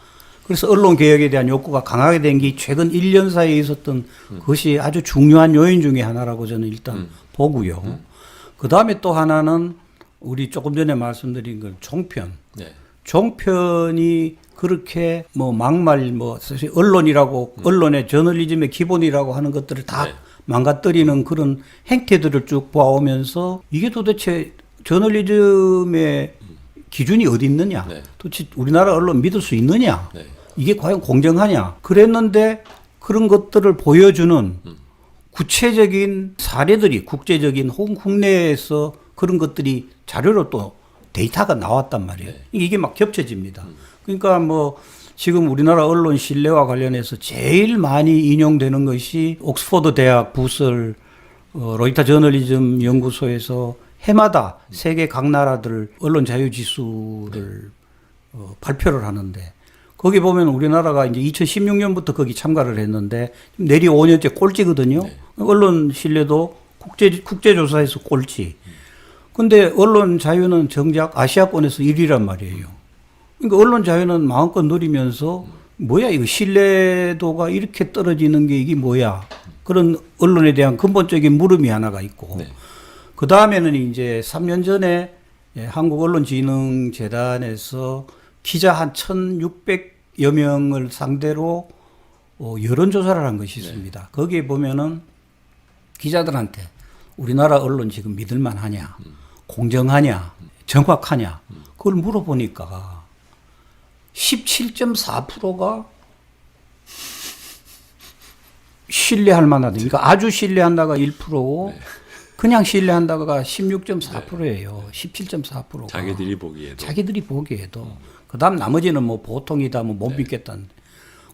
그래서 언론 개혁에 대한 욕구가 강하게 된 게 최근 1년 사이에 있었던 그것이 아주 중요한 요인 중에 하나라고 저는 일단 보고요. 그 다음에 또 하나는 우리 조금 전에 말씀드린 건 종편. 종편이 그렇게 뭐 막말 뭐 사실 언론이라고 언론의 저널리즘의 기본이라고 하는 것들을 다 망가뜨리는 그런 행태들을 쭉 봐오면서 이게 도대체 저널리즘의 기준이 어디 있느냐? 도대체 우리나라 언론 믿을 수 있느냐? 이게 과연 공정하냐? 그랬는데 그런 것들을 보여주는 구체적인 사례들이 국제적인 혹은 국내에서 그런 것들이 자료로 또 데이터가 나왔단 말이에요. 이게 막 겹쳐집니다. 그러니까 뭐 지금 우리나라 언론 신뢰와 관련해서 제일 많이 인용되는 것이 옥스퍼드 대학 부설 로이터 저널리즘 연구소에서 해마다 세계 각 나라들 언론 자유 지수를 발표를 하는데 거기 보면 우리나라가 이제 2016년부터 거기 참가를 했는데 내리 5년째 꼴찌거든요. 언론 신뢰도 국제조사에서 꼴찌. 근데 언론 자유는 정작 아시아권에서 1위란 말이에요. 그러니까 언론 자유는 마음껏 누리면서 뭐야 이거 신뢰도가 이렇게 떨어지는 게 이게 뭐야. 그런 언론에 대한 근본적인 물음이 하나가 있고 그 다음에는 이제 3년 전에 한국언론진흥재단에서 기자 한 1,600여 명을 상대로 여론조사를 한 것이 있습니다. 거기에 보면은 기자들한테 우리나라 언론 지금 믿을만 하냐, 공정하냐, 정확하냐, 그걸 물어보니까 17.4%가 신뢰할 만하다. 그러니까 아주 신뢰한다가 1%고 그냥 신뢰한다가 16.4%예요. 17.4%가. 자기들이 보기에도. 그다음 나머지는 뭐 보통이다, 뭐 못 믿겠다는.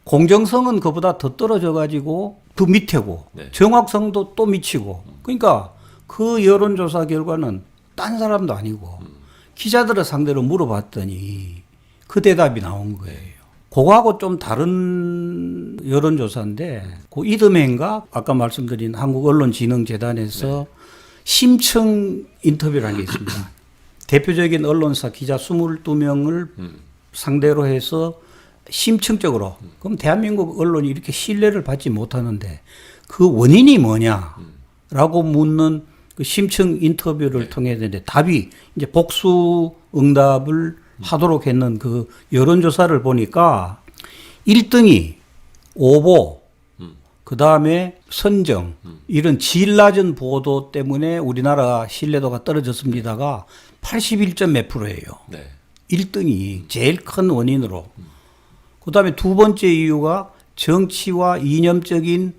공정성은 그보다 더 떨어져 가지고 더 밑에고 정확성도 또 미치고. 그러니까 그 여론조사 결과는 딴 사람도 아니고 기자들을 상대로 물어봤더니 그 대답이 나온 거예요. 그거하고 좀 다른 여론조사인데 그 이듬해인가 아까 말씀드린 한국언론진흥재단에서 심층 인터뷰라는 게 있습니다. 대표적인 언론사 기자 22명을 상대로 해서 심층적으로 그럼 대한민국 언론이 이렇게 신뢰를 받지 못하는데 그 원인이 뭐냐라고 묻는 그 심층 인터뷰를 통해야 되는데 답이 이제 복수 응답을 하도록 했는 그 여론조사를 보니까 1등이 오보, 그 다음에 선정, 이런 질 낮은 보도 때문에 우리나라 신뢰도가 떨어졌습니다가 81점 몇 프로예요. 네. 1등이 제일 큰 원인으로. 그다음에 두 번째 이유가 정치와 이념적인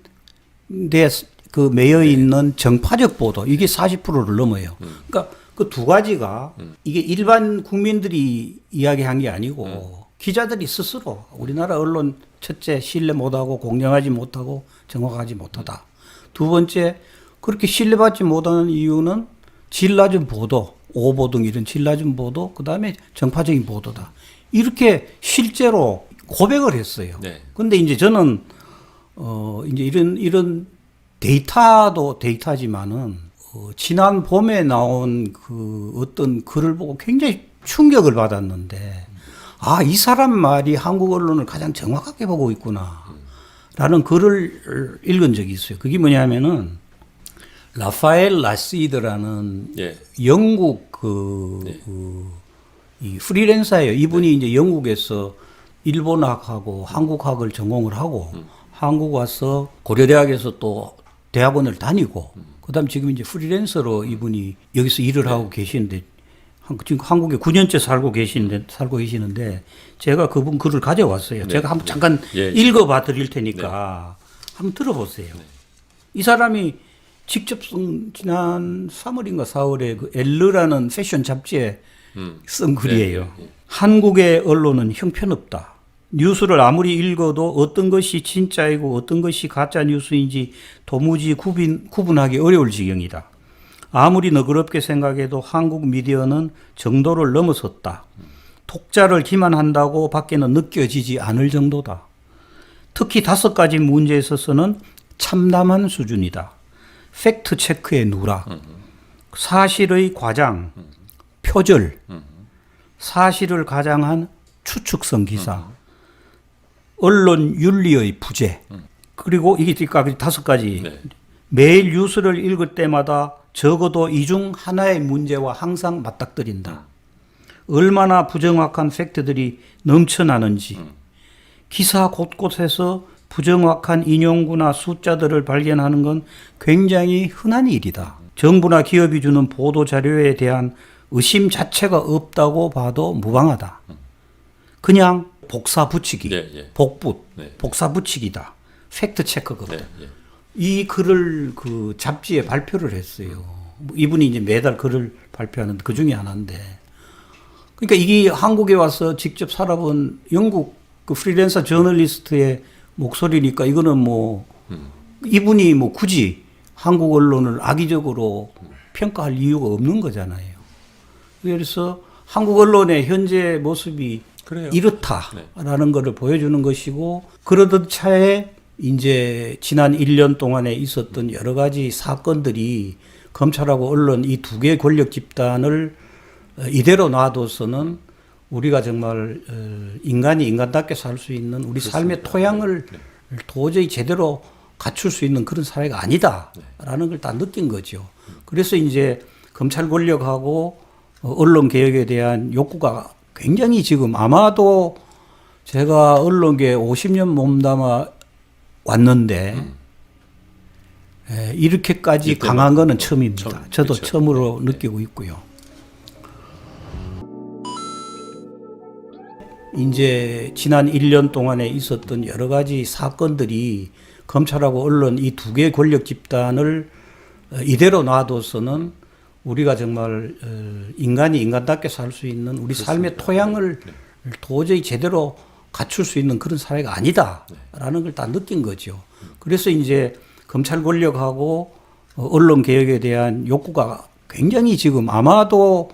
데 그 매여 있는 정파적 보도 이게 40%를 넘어요. 그러니까 그 두 가지가 이게 일반 국민들이 이야기한 게 아니고 기자들이 스스로 우리나라 언론 첫째 신뢰 못하고 공정하지 못하고 정확하지 못하다. 두 번째 그렇게 신뢰받지 못하는 이유는 질 낮은 보도, 오보 등 이런 질 낮은 보도, 그다음에 정파적인 보도다. 이렇게 실제로 고백을 했어요. 네. 근데 이제 저는 이제 이런 데이터도 데이터지만은 지난 봄에 나온 그 어떤 글을 보고 굉장히 충격을 받았는데 이 사람 말이 한국 언론을 가장 정확하게 보고 있구나. 라는 글을 읽은 적이 있어요. 그게 뭐냐면은 라파엘 라시드라는 예. 영국 네. 이 프리랜서예요. 이분이 이제 영국에서 일본학하고 한국학을 전공을 하고 한국 와서 고려대학에서 또 대학원을 다니고 그다음 지금 이제 프리랜서로 이분이 여기서 일을 하고 계시는데 지금 한국에 9년째 살고 계시는데 제가 그분 글을 가져왔어요. 네. 제가 한번 잠깐 예. 읽어봐 드릴 테니까 한번 들어보세요. 이 사람이 직접 쓴 지난 3월인가 4월에 그 엘르라는 패션 잡지에 쓴 글이에요. 네. 한국의 언론은 형편없다. 뉴스를 아무리 읽어도 어떤 것이 진짜이고 어떤 것이 가짜 뉴스인지 도무지 구분하기 어려울 지경이다. 아무리 너그럽게 생각해도 한국 미디어는 정도를 넘어섰다. 독자를 기만한다고 밖에는 느껴지지 않을 정도다. 특히 5가지 문제에 있어서는 참담한 수준이다. 팩트 체크의 누락, 사실의 과장, 표절, 사실을 가장한 추측성 기사, 언론 윤리의 부재, 그리고 이게 5가지. 네. 매일 뉴스를 읽을 때마다 적어도 이 중 하나의 문제와 항상 맞닥뜨린다. 얼마나 부정확한 팩트들이 넘쳐나는지, 기사 곳곳에서 부정확한 인용구나 숫자들을 발견하는 건 굉장히 흔한 일이다. 정부나 기업이 주는 보도 자료에 대한 의심 자체가 없다고 봐도 무방하다. 그냥 복사 붙이기, 네, 예. 복붙, 네. 복사 붙이기다. 팩트 체크거든. 네, 예. 이 글을 그 잡지에 발표를 했어요. 이분이 이제 매달 글을 발표하는 그 중에 하나인데. 그러니까 이게 한국에 와서 직접 살아본 영국 그 프리랜서 저널리스트의 목소리니까 이거는 뭐 이분이 뭐 굳이 한국 언론을 악의적으로 평가할 이유가 없는 거잖아요. 그래서 한국 언론의 현재 모습이 그래요. 이렇다라는 것을 보여주는 것이고 그러던 차에 이제 지난 1년 동안에 있었던 여러 가지 사건들이 검찰하고 언론 이 두 개의 권력 집단을 이대로 놔둬서는 우리가 정말 인간이 인간답게 살 수 있는 우리 삶의 토양을 도저히 제대로 갖출 수 있는 그런 사회가 아니다라는 걸 다 느낀 거죠. 그래서 이제 검찰 권력하고 언론 개혁에 대한 욕구가 굉장히 지금 아마도 제가 언론계에 50년 몸담아 왔는데 이렇게까지 강한 거는 처음입니다. 저도 그렇죠. 처음으로 느끼고 있고요. 이제 지난 1년 동안에 있었던 여러 가지 사건들이 검찰하고 언론 이 두 개의 권력 집단을 이대로 놔둬서는 우리가 정말 인간이 인간답게 살 수 있는 우리 삶의 토양을 도저히 제대로 갖출 수 있는 그런 사회가 아니다라는 걸 다 느낀 거죠. 그래서 이제 검찰 권력하고 언론 개혁에 대한 욕구가 굉장히 지금 아마도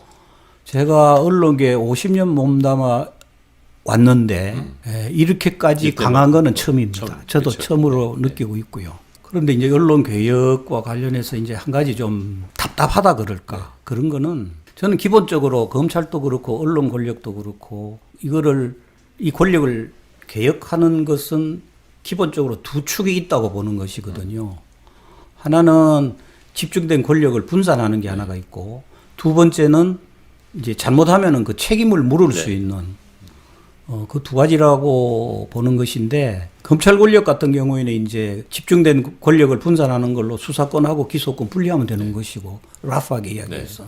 제가 언론계에 50년 몸담아 왔는데 이렇게까지 강한 거는 처음입니다. 저도 그렇죠. 처음으로 느끼고 있고요. 그런데 이제 언론 개혁과 관련해서 이제 한 가지 좀 답답하다 그럴까 그런 거는 저는 기본적으로 검찰도 그렇고 언론 권력도 그렇고 이 권력을 개혁하는 것은 기본적으로 두 축이 있다고 보는 것이거든요. 하나는 집중된 권력을 분산하는 게 하나가 있고 두 번째는 이제 잘못하면은 그 책임을 물을 수 있는 그 두 가지라고 보는 것인데 검찰 권력 같은 경우에는 이제 집중된 권력을 분산하는 걸로 수사권하고 기소권 분리하면 되는 것이고 라프하게 이야기해서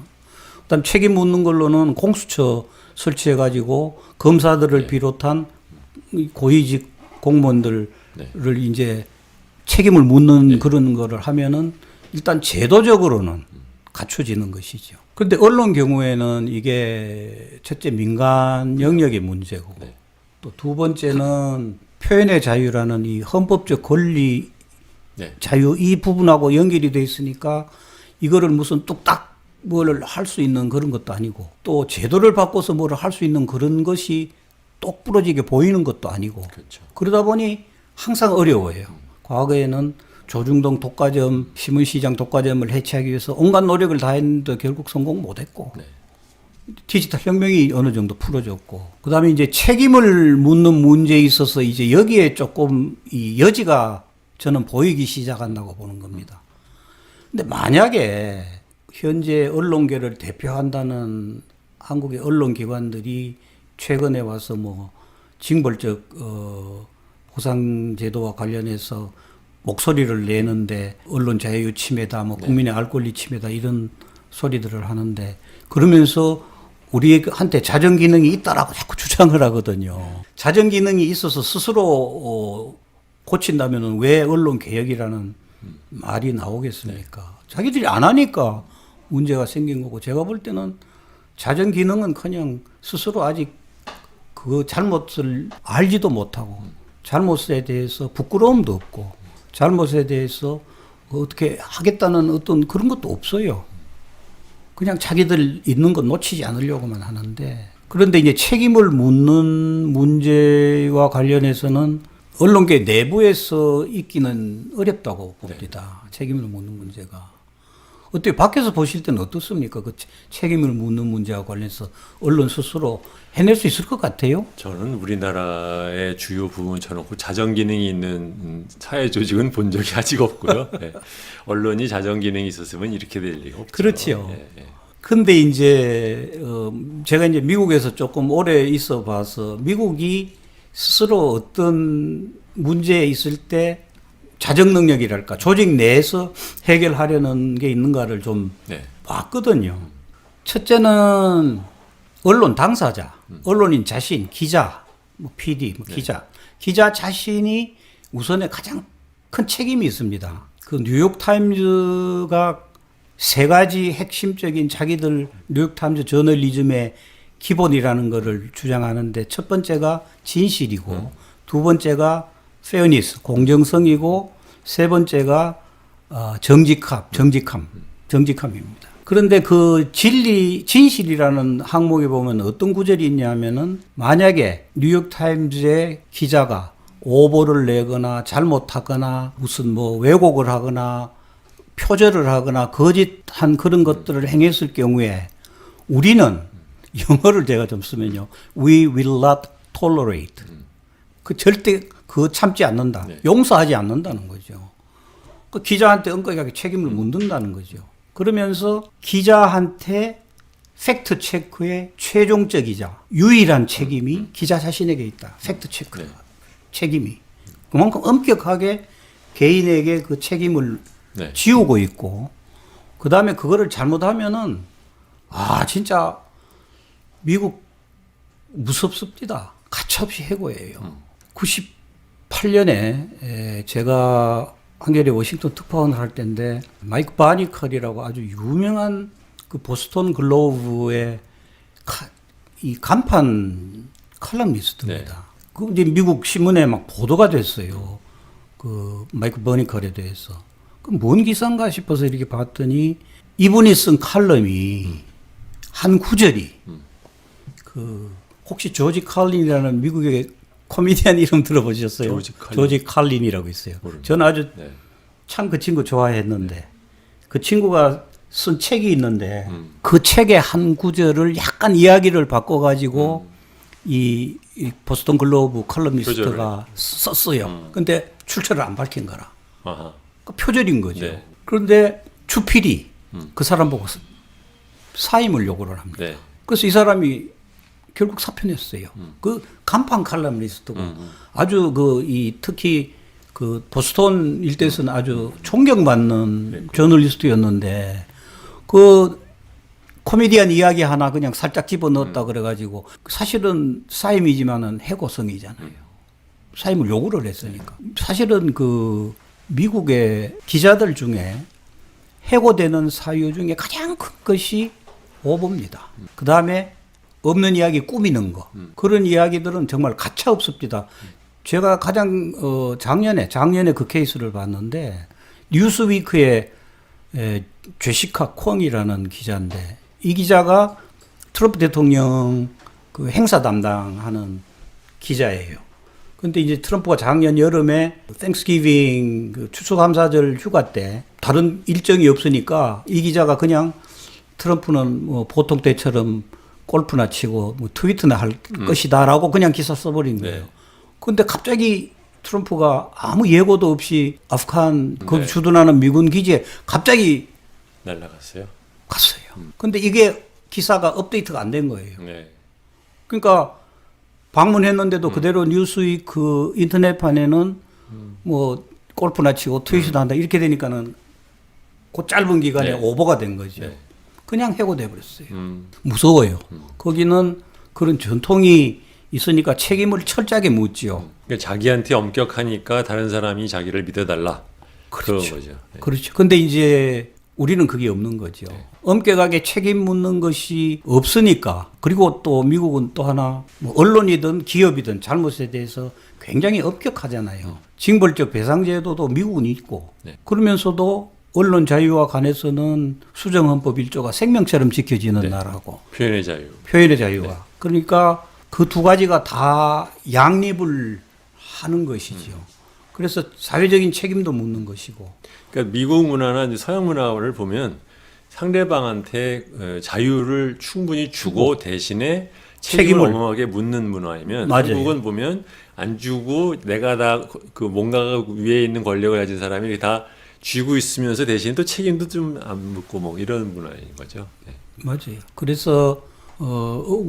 그다음 책임 묻는 걸로는 공수처 설치해가지고 검사들을 네. 비롯한 이 고위직 공무원들을 네. 이제 책임을 묻는 네. 그런 거를 하면은 일단 제도적으로는 갖춰지는 것이죠. 그런데 언론 경우에는 이게 첫째 민간 영역의 문제고 네. 또 두 번째는 표현의 자유라는 이 헌법적 권리 네. 자유 이 부분하고 연결이 돼 있으니까 이거를 무슨 뚝딱 뭘 할 수 있는 그런 것도 아니고 또 제도를 바꿔서 뭘 할 수 있는 그런 것이 똑부러지게 보이는 것도 아니고 그렇죠. 그러다 보니 항상 어려워요. 과거에는 조중동 독과점, 신문시장 독과점을 해체하기 위해서 온갖 노력을 다했는데 결국 성공 못했고 네. 디지털 혁명이 어느 정도 풀어졌고 그다음에 이제 책임을 묻는 문제에 있어서 이제 여기에 조금 이 여지가 저는 보이기 시작한다고 보는 겁니다. 근데 만약에 현재 언론계를 대표한다는 한국의 언론기관들이 최근에 와서 뭐 징벌적 보상제도와 관련해서 목소리를 내는데 언론 자유 침해다, 뭐 국민의 알 권리 침해다 이런 소리들을 하는데 그러면서 우리한테 자정 기능이 있다라고 자꾸 주장을 하거든요. 자정 기능이 있어서 스스로 고친다면은 왜 언론 개혁이라는 말이 나오겠습니까? 자기들이 안 하니까 문제가 생긴 거고 제가 볼 때는 자정 기능은 스스로 아직 그 잘못을 알지도 못하고 잘못에 대해서 부끄러움도 없고 잘못에 대해서 어떻게 하겠다는 어떤 그런 것도 없어요. 그냥 자기들 있는 건 놓치지 않으려고만 하는데 그런데 이제 책임을 묻는 문제와 관련해서는 언론계 내부에서 있기는 어렵다고 봅니다. 책임을 묻는 문제가. 어떻게 밖에서 보실 때는 어떻습니까? 그 책임을 묻는 문제와 관련해서 언론 스스로 해낼 수 있을 것 같아요? 저는 우리나라의 주요 부분 쳐놓고 자정 기능이 있는 사회 조직은 본 적이 아직 없고요. 네. 언론이 자정 기능이 있었으면 이렇게 될 리가 없죠. 그렇지요. 네, 네. 근데 이제 제가 이제 미국에서 조금 오래 있어 봐서 미국이 스스로 어떤 문제에 있을 때 자정 능력이랄까 조직 내에서 해결하려는 게 있는가를 좀 네. 봤거든요. 첫째는 언론 당사자, 언론인 자신, 기자, 뭐 PD, 뭐 기자 자신이 우선에 가장 큰 책임이 있습니다. 그 뉴욕 타임즈가 세 가지 핵심적인 자기들 뉴욕 타임즈 저널리즘의 기본이라는 것을 주장하는데 첫 번째가 진실이고 두 번째가 페어니스, 공정성이고 세 번째가 정직함입니다. 그런데 그 진실이라는 항목에 보면 어떤 구절이 있냐면은 만약에 뉴욕 타임즈의 기자가 오보를 내거나 잘못하거나 무슨 뭐 왜곡을 하거나 표절을 하거나 거짓한 그런 것들을 행했을 경우에 우리는 영어를 제가 좀 쓰면요. We will not tolerate. 그 절대 그거 참지 않는다. 네. 용서하지 않는다는 거죠. 그 기자한테 엄격하게 책임을 묻는다는 거죠. 그러면서 기자한테 팩트 체크의 최종적이자 유일한 책임이 기자 자신에게 있다. 팩트 체크 네. 책임이. 그만큼 엄격하게 개인에게 그 책임을 네. 지우고 있고 그다음에 그거를 잘못하면은 진짜 미국 무섭습니다. 가차없이 해고해요. 98년에 제가 한겨레 워싱턴 특파원을 할 때인데 마이크 바니컬이라고 아주 유명한 그 보스턴 글로브의 이 간판 칼럼니스트입니다. 네. 그 이제 미국 신문에 막 보도가 됐어요. 그 마이크 버니컬에 대해서. 그 뭔 기사인가 싶어서 이렇게 봤더니 이분이 쓴 칼럼이 한 구절이 그 혹시 조지 칼린이라는 미국의 코미디언 이름 들어보셨어요? 조지 칼린이라고 있어요. 모릅니다. 저는 아주 네. 참 그 친구 좋아했는데 그 친구가 쓴 책이 있는데 그 책의 한 구절을 약간 이야기를 바꿔가지고 이 보스턴 글로브 컬럼니스트가 썼어요. 근데 출처를 안 밝힌 거라. 아하. 그 표절인 거죠. 네. 그런데 주필이 그 사람 보고 사임을 요구를 합니다. 네. 그래서 이 사람이 결국 사표냈어요. 그 간판 칼럼니스트고 아주 특히 그 보스턴 일대에서는 아주 존경받는 저널리스트였는데 그 코미디언 이야기 하나 그냥 살짝 집어넣었다 그래가지고 사실은 사임이지만은 해고성이잖아요. 사임을 요구를 했으니까. 사실은 그 미국의 기자들 중에 해고되는 사유 중에 가장 큰 것이 오보입니다. 그 다음에 없는 이야기 꾸미는 거. 그런 이야기들은 정말 가차 없습니다. 제가 가장 작년에 그 케이스를 봤는데 뉴스위크의 제시카 콩이라는 기자인데 이 기자가 트럼프 대통령 그 행사 담당하는 기자예요. 근데 이제 트럼프가 작년 여름에 땡스기빙 그 추수감사절 휴가 때 다른 일정이 없으니까 이 기자가 그냥 트럼프는 뭐 보통 때처럼 골프나 치고 뭐 트위터나 할 것이다라고 그냥 기사 써버린 거예요. 네. 근데 갑자기 트럼프가 아무 예고도 없이 아프간 거기 네. 주둔하는 미군 기지에 갑자기 날라갔어요. 갔어요. 근데 이게 기사가 업데이트가 안 된 거예요. 네. 그러니까 방문했는데도 그대로 뉴스위크 인터넷판에는 뭐 골프나 치고 트윗이도 한다 이렇게 되니까는 그 짧은 기간에 네. 오버가 된 거죠. 네. 그냥 해고돼 버렸어요. 무서워요. 거기는 그런 전통이 있으니까 책임을 철저하게 묻지요. 그러니까 자기한테 엄격하니까 다른 사람이 자기를 믿어달라. 그런 그렇죠. 거죠. 네. 그렇죠. 근데 이제 우리는 그게 없는 거죠. 엄격하게 책임 묻는 것이 없으니까. 그리고 또 미국은 또 하나 뭐 언론이든 기업이든 잘못에 대해서 굉장히 엄격하잖아요. 징벌적 배상제도도 미국은 있고 네. 그러면서도 언론 자유와 관해서는 수정헌법 1조가 생명처럼 지켜지는 네. 나라고. 표현의 자유. 표현의 자유와. 네. 그러니까 그 두 가지가 다 양립을 하는 것이죠. 그래서 사회적인 책임도 묻는 것이고. 그러니까 미국 문화나 이제 서양 문화를 보면 상대방한테 자유를 충분히 주고 대신에 책임을 어마어마하게 묻는 문화이면 맞아요. 한국은 보면 안 주고 내가 다 그 뭔가가 위에 있는 권력을 가진 사람이 다 쥐고 있으면서 대신 또 책임도 좀 안 묻고 뭐 이런 문화인 거죠. 네. 맞아요. 그래서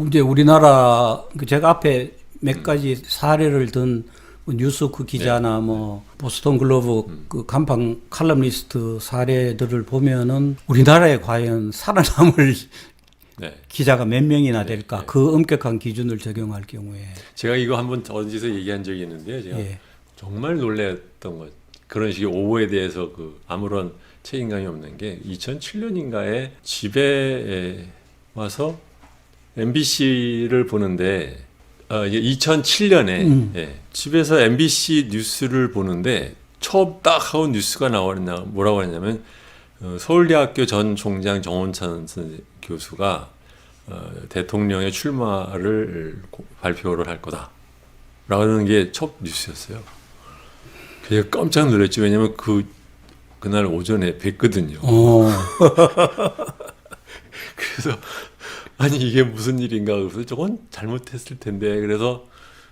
이제 우리나라 그 제가 앞에 몇 가지 사례를 든 뉴스크 기자나 뭐 보스턴 글로브 그 간판 칼럼니스트 사례들을 보면은 우리나라에 과연 살아남을 네. 기자가 몇 명이나 될까? 네. 그 엄격한 기준을 적용할 경우에. 제가 이거 한번 어디서 얘기한 적이 있는데요. 제가 예. 정말 놀랐던 것. 그런 식의 오보에 대해서 그 아무런 책임감이 없는 게 2007년인가에 집에 와서 MBC를 보는데 이게 2007년에 예, 집에서 MBC 뉴스를 보는데 처음 딱 하고 뉴스가 나왔나 뭐라고 했냐면 서울대학교 전 총장 정원찬 교수가 대통령의 출마를 발표를 할 거다라는 게 첫 뉴스였어요. 제가 깜짝 놀랐죠. 왜냐면 그날 오전에 뵀거든요. 그래서 아니 이게 무슨 일인가 그래서 저건 잘못했을 텐데 그래서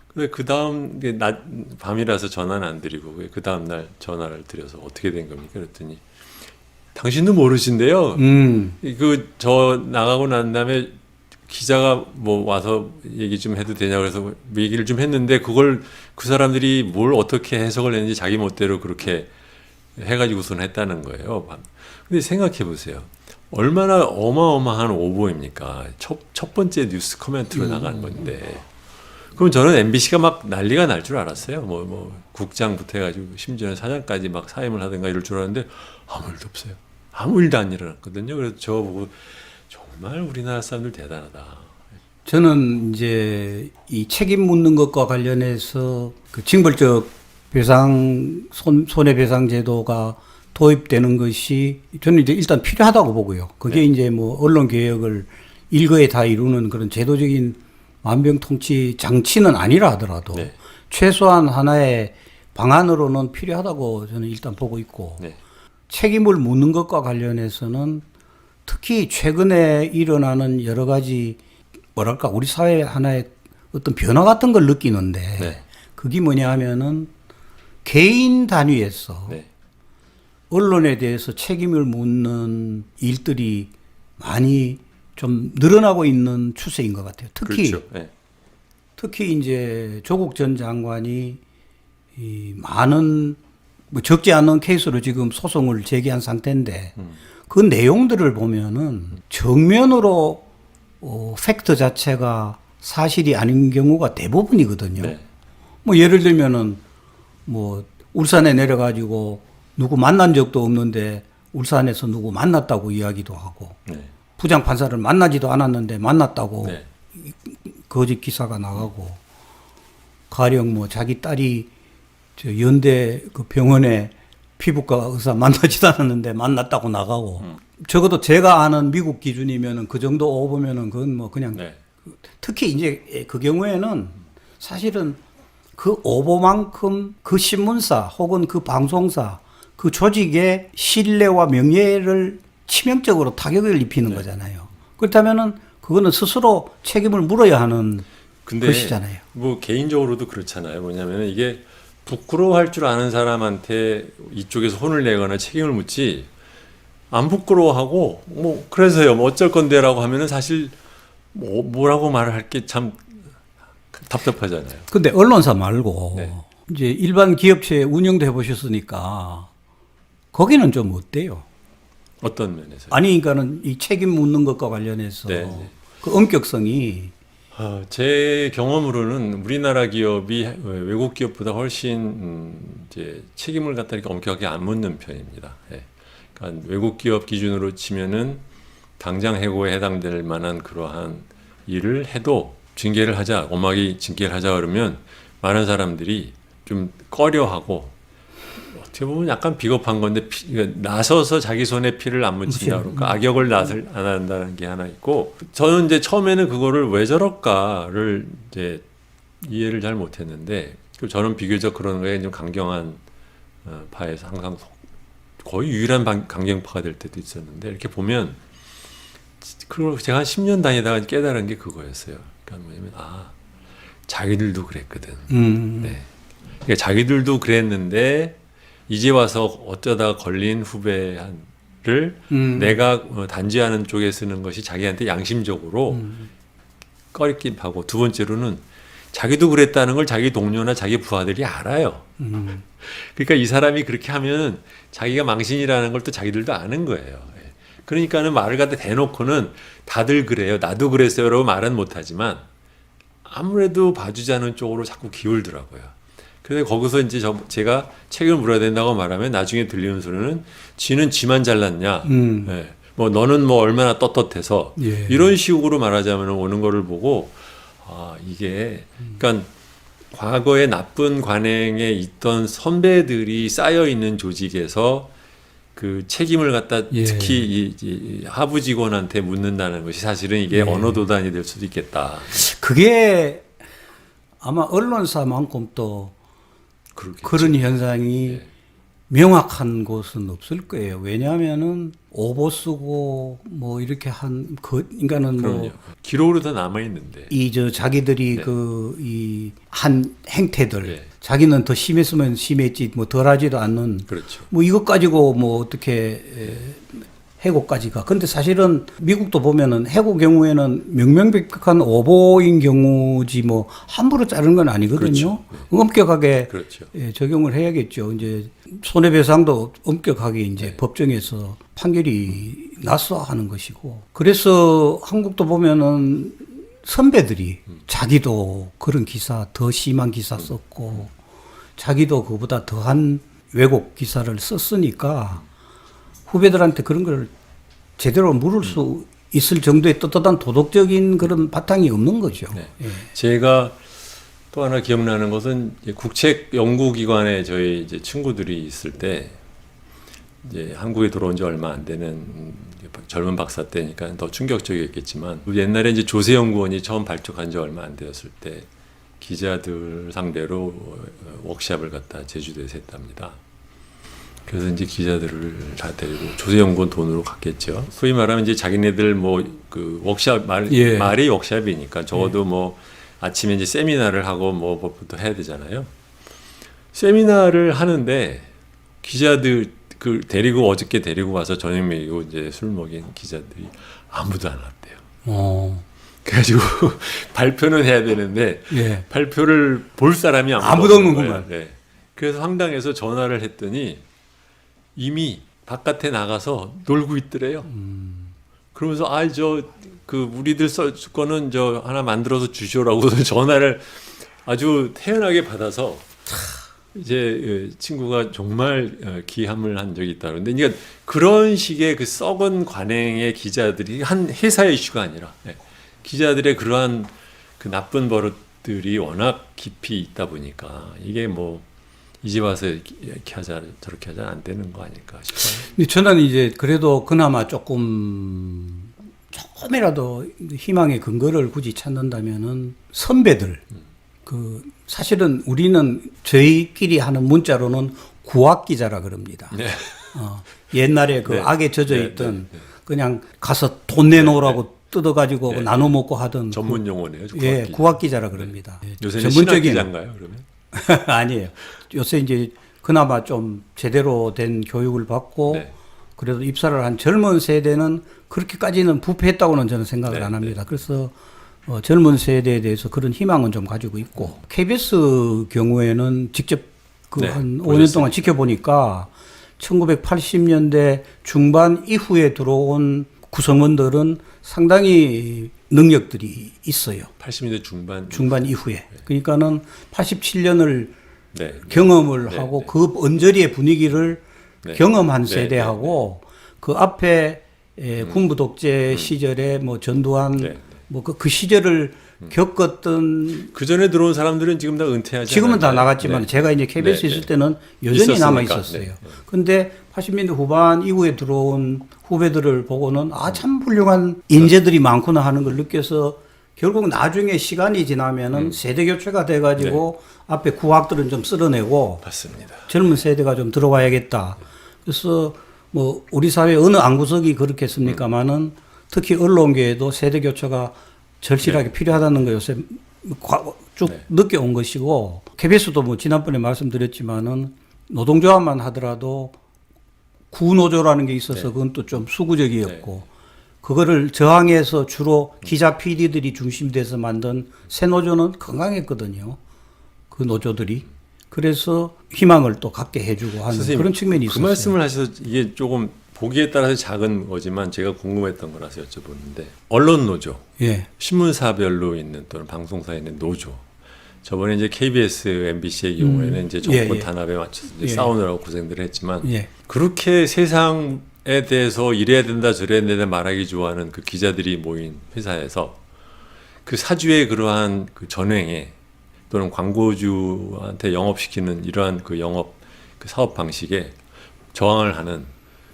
근데 그 다음 낮 밤이라서 전화는 안 드리고 그 다음 날 전화를 드려서 어떻게 된 겁니까 그랬더니 당신도 모르신대요. 그 저 나가고 난 다음에 기자가 뭐 와서 얘기 좀 해도 되냐 그래서 얘기를 좀 했는데 그걸 그 사람들이 뭘 어떻게 해석을 했는지 자기 멋대로 그렇게 해가지고선 했다는 거예요. 근데 생각해 보세요. 얼마나 어마어마한 오보입니까? 첫 번째 뉴스 코멘트로 나간 건데. 그럼 저는 MBC가 막 난리가 날 줄 알았어요. 뭐 국장부터 해가지고 심지어는 사장까지 막 사임을 하든가 이럴 줄 알았는데 아무 일도 없어요. 아무 일도 안 일어났거든요. 그래서 저 보고 정말 우리나라 사람들 대단하다. 저는 이제 이 책임 묻는 것과 관련해서 그 징벌적 배상 손해배상 제도가 도입되는 것이 저는 이제 일단 필요하다고 보고요. 그게 네. 이제 뭐 언론 개혁을 일거에 다 이루는 그런 제도적인 만병통치 장치는 아니라 하더라도 네. 최소한 하나의 방안으로는 필요하다고 저는 일단 보고 있고 네. 책임을 묻는 것과 관련해서는 특히 최근에 일어나는 여러 가지 뭐랄까 우리 사회 하나의 어떤 변화 같은 걸 느끼는데 네. 그게 뭐냐 하면은 개인 단위에서 네. 언론에 대해서 책임을 묻는 일들이 많이 좀 늘어나고 있는 추세인 것 같아요. 특히 그렇죠. 네. 특히 이제 조국 전 장관이 이 많은 뭐 적지 않은 케이스로 지금 소송을 제기한 상태인데 그 내용들을 보면은 정면으로 팩트 자체가 사실이 아닌 경우가 대부분이거든요. 네. 뭐 예를 들면은 뭐 울산에 내려가지고 누구 만난 적도 없는데 울산에서 누구 만났다고 이야기도 하고 네. 부장 판사를 만나지도 않았는데 만났다고 네. 거짓 기사가 나가고 가령 뭐 자기 딸이 저 연대 그 병원에 피부과 의사 만나지도 않았는데 만났다고 나가고 적어도 제가 아는 미국 기준이면은 그 정도 오보면은 그건 뭐 그냥 네. 특히 이제 그 경우에는 사실은 그 오보만큼 그 신문사 혹은 그 방송사 그 조직의 신뢰와 명예를 치명적으로 타격을 입히는 거잖아요. 그렇다면은 그거는 스스로 책임을 물어야 하는 근데 것이잖아요. 뭐 개인적으로도 그렇잖아요. 뭐냐면 이게 부끄러워할 줄 아는 사람한테 이쪽에서 혼을 내거나 책임을 묻지 안 부끄러워하고 뭐 그래서요 뭐 어쩔 건데라고 하면은 사실 뭐라고 말을 할 게 참 답답하잖아요. 근데 언론사 말고 네. 이제 일반 기업체 운영도 해보셨으니까 거기는 좀 어때요? 어떤 면에서? 아니, 그러니까는 이 책임 묻는 것과 관련해서 네, 네. 그 엄격성이 제 경험으로는 우리나라 기업이 외국 기업보다 훨씬 이제 책임을 갖다 이렇게 엄격하게 안 묻는 편입니다. 예. 그러니까 외국 기업 기준으로 치면은 당장 해고에 해당될 만한 그러한 일을 해도 징계를 하자, 엄하게 징계를 하자 그러면 많은 사람들이 좀 꺼려하고 어떻게 보면 약간 비겁한 건데 나서서 자기 손에 피를 안 묻힌다 그러니까 악역을 안 한다는 게 하나 있고 저는 이제 처음에는 그거를 왜 저럴까를 이제 이해를 잘 못했는데 저는 비교적 그런 거에 좀 강경한 파에서 항상 거의 유일한 강경파가 될 때도 있었는데 이렇게 보면 그걸 제가 한 10년 다니다가 깨달은 게 그거였어요. 그러니까 뭐냐면 자기들도 그랬거든. 네. 그러니까 자기들도 그랬는데 이제 와서 어쩌다 걸린 후배를 내가 단죄하는 쪽에 쓰는 것이 자기한테 양심적으로 꺼리낌하고 두 번째로는 자기도 그랬다는 걸 자기 동료나 자기 부하들이 알아요. 그러니까 이 사람이 그렇게 하면 자기가 망신이라는 걸 또 자기들도 아는 거예요. 그러니까는 말을 갖다 대놓고는 다들 그래요. 나도 그랬어요. 라고 말은 못하지만 아무래도 봐주자는 쪽으로 자꾸 기울더라고요. 그래서 거기서 이제 제가 책임을 물어야 된다고 말하면 나중에 들리는 소리는 지는 지만 잘났냐. 예. 뭐 너는 뭐 얼마나 떳떳해서 예. 이런 식으로 말하자면 오는 거를 보고 이게 그러니까 과거에 나쁜 관행에 있던 선배들이 쌓여 있는 조직에서 그 책임을 갖다 예. 특히 이 하부 직원한테 묻는다는 것이 사실은 이게 언어 도단이 될 수도 있겠다. 그게 아마 언론사만큼 또 그렇겠죠. 그런 현상이 예. 명확한 곳은 없을 거예요. 왜냐하면은 오보 쓰고 뭐 이렇게 인간은 그럼요. 뭐 기록으로 다 남아 있는데. 이 자기들이 네. 이 한 행태들 네. 자기는 더 심했으면 심했지 뭐 덜하지도 않는 그렇죠. 뭐 이것 가지고 뭐 어떻게 해고까지가. 근데 사실은 미국도 보면은 해고 경우에는 명명백백한 오보인 경우지 뭐 함부로 자르는 건 아니거든요. 그렇죠. 엄격하게 그렇죠. 적용을 해야겠죠. 이제 손해배상도 엄격하게 이제 네. 법정에서 판결이 났어 하는 것이고. 그래서 한국도 보면은 선배들이 자기도 그런 기사 더 심한 기사 썼고 자기도 그보다 더한 왜곡 기사를 썼으니까 후배들한테 그런 걸 제대로 물을 수 있을 정도의 떳떳한 도덕적인 그런 바탕이 없는 거죠. 네. 예. 제가 또 하나 기억나는 것은 이제 국책 연구기관에 저희 이제 친구들이 있을 때 이제 한국에 들어온 지 얼마 안 되는 젊은 박사 때니까 더 충격적이었겠지만 옛날에 이제 조세 연구원이 처음 발족한 지 얼마 안 되었을 때 기자들 상대로 워크숍을 갖다 제주도에서 했답니다. 그래서 이제 기자들을 다 데리고 조세 연구원 돈으로 갔겠죠. 소위 말하면 이제 자기네들 뭐 그 워크숍 예. 말이 워크숍이니까 적어도 뭐 아침에 이제 세미나를 하고 뭐 법부터 해야 되잖아요. 세미나를 하는데 기자들 어저께 데리고 와서 저녁 먹이고 이제 술 먹인 기자들이 아무도 안 왔대요. 그래가지고 발표는 해야 되는데 예. 발표를 볼 사람이 아무도 없는 거예요. 공간. 네. 그래서 황당해서 전화를 했더니 이미 바깥에 나가서 놀고 있더래요. 그러면서 우리들 쓸 거는 하나 만들어서 주시오라고 전화를 아주 태연하게 받아서 이제 친구가 정말 기함을 한 적이 있다. 그런데 그러니까 그런 식의 그 썩은 관행의 기자들이 한 회사의 이슈가 아니라 기자들의 그러한 그 나쁜 버릇들이 워낙 깊이 있다 보니까 이게 뭐 이 집 와서 이렇게 하자 저렇게 하자 안 되는 거 아닐까 싶어요. 근데 저는 이제 그래도 그나마 조금이라도 희망의 근거를 굳이 찾는다면은 선배들 사실은 우리는 저희끼리 하는 문자로는 구악기자라 그럽니다. 네. 옛날에 그 악에 젖어 있던 그냥 가서 돈 내놓으라고 뜯어가지고 나눠 먹고 하던 전문 용어네요. 구악기자라 그럽니다. 요새는 신학기자인가요, 그러면? 아니에요. 요새 이제 그나마 좀 제대로 된 교육을 받고 그래도 입사를 한 젊은 세대는 그렇게까지는 부패했다고는 저는 생각을 안 합니다. 그래서 젊은 세대에 대해서 그런 희망은 좀 가지고 있고 KBS 경우에는 직접 한 5년 동안 지켜보니까 1980년대 중반 이후에 들어온 구성원들은 상당히 능력들이 있어요. 80년대 중반 이후에. 그러니까는 87년을 경험을 하고 그 언저리의 분위기를 경험한 세대하고 그 앞에 군부 독재 시절에 뭐 전두환 뭐 그 시절을 겪었던 그 전에 들어온 사람들은 지금 다 은퇴하지 지금은 다 나갔지만 제가 이제 KBS 있을 때는 여전히 남아 있었어요. 근데 80년대 후반 이후에 들어온 후배들을 보고는 참 훌륭한 인재들이 많구나 하는 걸 느껴서 결국 나중에 시간이 지나면은 세대 교체가 돼 가지고 앞에 구학들은 좀 쓸어내고 맞습니다. 젊은 세대가 좀 들어와야겠다. 그래서 뭐 우리 사회 어느 안구석이 그렇겠습니까마는 특히 언론계에도 세대 교체가 절실하게 필요하다는 거 요새 쭉 느껴온 것이고 KBS도 뭐 지난번에 말씀드렸지만은 노동조합만 하더라도 구노조라는 게 있어서 그건 또 좀 수구적이었고 그거를 저항해서 주로 기자 PD들이 중심이 돼서 만든 새 노조는 건강했거든요. 그 노조들이. 그래서 희망을 또 갖게 해주고 하는 선생님, 그런 측면이 있었어요. 그 말씀을 하셔서 이게 조금 보기에 따라서 작은 거지만 제가 궁금했던 거라서 여쭤보는데 언론 노조, 신문사별로 있는 또는 방송사에 있는 노조. 저번에 이제 KBS, MBC의 경우에는 이제 정권 탄압에 맞춰서 이제 싸우느라고 고생들을 했지만 그렇게 세상에 대해서 이래야 된다 저래야 된다 말하기 좋아하는 그 기자들이 모인 회사에서 그 사주의 그러한 그 전횡에 또는 광고주한테 영업시키는 이러한 그 영업 그 사업 방식에 저항을 하는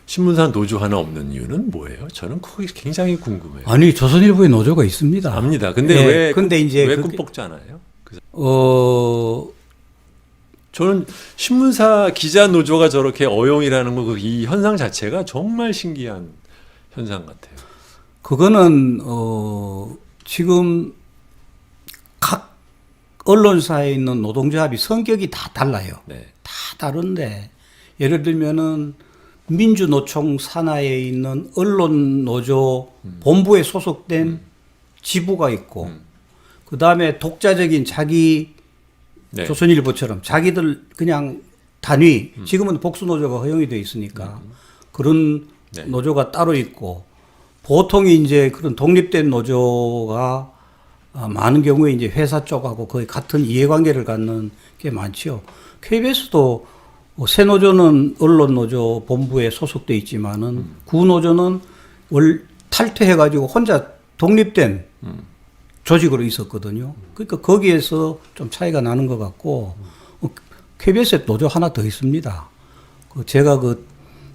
신문사 노조 하나 없는 이유는 뭐예요? 저는 그게 굉장히 궁금해요. 아니 조선일보에 노조가 있습니다. 압니다. 근데 근데 이제 왜 꿈뻑지 않아요? 저는 신문사 기자 노조가 저렇게 어용이라는 거 이 현상 자체가 정말 신기한 현상 같아요. 그거는 지금 각 언론사에 있는 노동조합이 성격이 다 달라요. 다 다른데 예를 들면은 민주노총 산하에 있는 언론노조 본부에 소속된 지부가 있고 그 다음에 독자적인 자기 조선일보처럼 자기들 그냥 단위 지금은 복수노조가 허용이 되어 있으니까 그런 노조가 따로 있고 보통 이제 그런 독립된 노조가 많은 경우에 이제 회사 쪽하고 거의 같은 이해관계를 갖는 게 많지요. KBS도 새 노조는 언론노조 본부에 소속돼 있지만은 구노조는 탈퇴해가지고 혼자 독립된 조직으로 있었거든요. 그러니까 거기에서 좀 차이가 나는 것 같고 KBS에 노조 하나 더 있습니다. 제가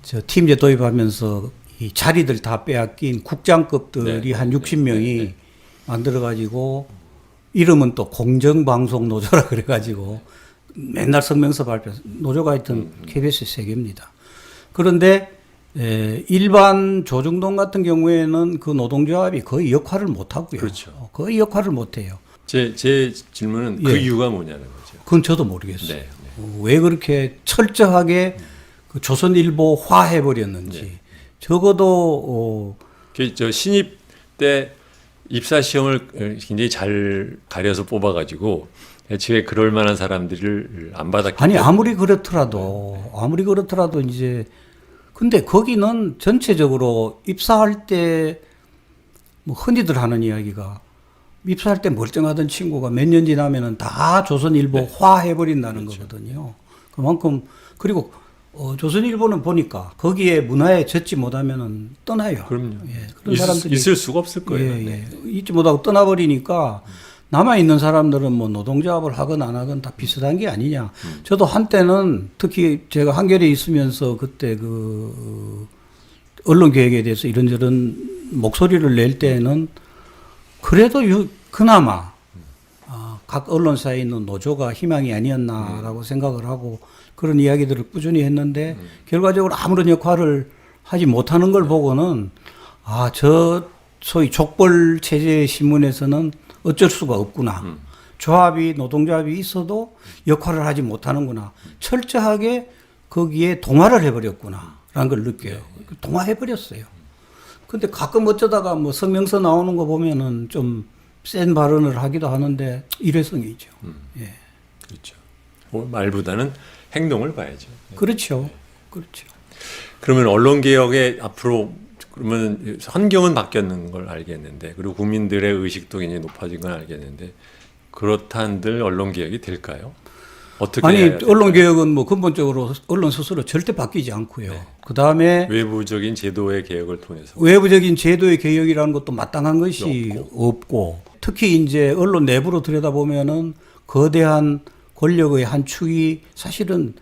저 팀제 도입하면서 이 자리들 다 빼앗긴 국장급들이 한 60명이 만들어가지고 이름은 또 공정방송노조라 그래가지고 맨날 성명서 발표 노조가 하여튼 KBS 3개입니다. 그런데 일반 조중동 같은 경우에는 그 노동조합이 거의 역할을 못 하고요. 그렇죠. 거의 역할을 못 해요. 제 질문은 그 이유가 뭐냐는 거죠. 그건 저도 모르겠어요. 왜 그렇게 철저하게 그 조선일보화 해버렸는지. 적어도 저 신입 때 입사 시험을 굉장히 잘 가려서 뽑아가지고 애초에 그럴 만한 사람들을 안 받았기 때문에. 아무리 그렇더라도 이제 근데 거기는 전체적으로 입사할 때 뭐 흔히들 하는 이야기가 입사할 때 멀쩡하던 친구가 몇 년 지나면은 다 조선일보 네. 화해버린다는 그렇죠. 거거든요. 그만큼 그리고 조선일보는 보니까 거기에 문화에 젖지 못하면은 떠나요. 그럼요. 예, 그런 사람들이 있을 수가 없을 거예요. 예, 네. 예. 잊지 못하고 떠나버리니까 남아 있는 사람들은 뭐 노동조합을 하건 안 하건 다 비슷한 게 아니냐. 저도 한때는 특히 제가 한겨레에 있으면서 그때 언론 개혁에 대해서 이런저런 목소리를 낼 때는 그래도 그나마 각 언론사에 있는 노조가 희망이 아니었나라고 생각을 하고 그런 이야기들을 꾸준히 했는데 결과적으로 아무런 역할을 하지 못하는 걸 보고는 저 소위 족벌 체제의 신문에서는 어쩔 수가 없구나. 조합이 노동조합이 있어도 역할을 하지 못하는구나. 철저하게 거기에 동화를 해버렸구나라는 걸 느껴요. 동화해버렸어요. 근데 가끔 어쩌다가 뭐 성명서 나오는 거 보면은 좀 센 발언을 하기도 하는데 일회성이죠. 예. 그렇죠. 말보다는 행동을 봐야죠. 네. 그렇죠. 그렇죠. 그러면 언론 개혁에 앞으로 그러면 환경은 바뀌었는 걸 알겠는데 그리고 국민들의 의식도 굉장히 높아진 건 알겠는데 그렇다 한들 언론 개혁이 될까요? 어떻게 아니 해야 될까요? 언론 개혁은 뭐 근본적으로 언론 스스로 절대 바뀌지 않고요. 네. 그 다음에 외부적인 제도의 개혁을 통해서 외부적인 제도의 개혁이라는 것도 마땅한 것이 없고 특히 이제 언론 내부로 들여다보면은 거대한 권력의 한 축이 사실은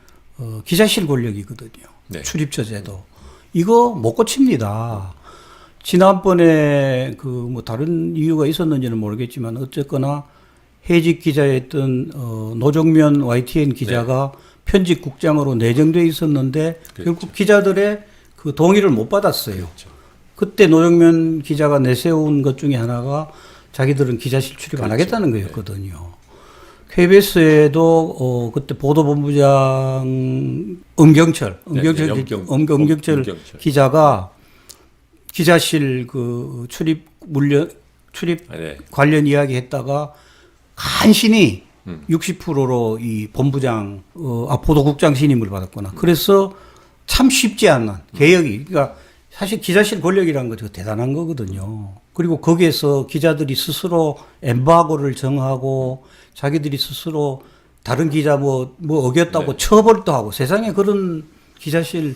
기자실 권력이거든요. 네. 출입처 제도. 이거 못 고칩니다. 지난번에 뭐 다른 이유가 있었는지는 모르겠지만 어쨌거나 해직 기자였던 노정면 YTN 기자가 편집국장으로 내정돼 있었는데 그렇죠. 결국 기자들의 그 동의를 못 받았어요. 그렇죠. 그때 노정면 기자가 내세운 것 중에 하나가 자기들은 기자실 출입 안 그렇죠. 하겠다는 거였거든요. KBS에도 그때 보도본부장 엄경철 기자가 기자실 그 출입 관련 이야기 했다가 간신히 60%로 이 본부장, 보도국장 신임을 받았구나. 그래서 참 쉽지 않은 개혁이, 그러니까 사실 기자실 권력이라는 거 대단한 거거든요. 그리고 거기에서 기자들이 스스로 엠바고를 정하고 자기들이 스스로 다른 기자 뭐 어겼다고 처벌도 하고 세상에 그런 기자실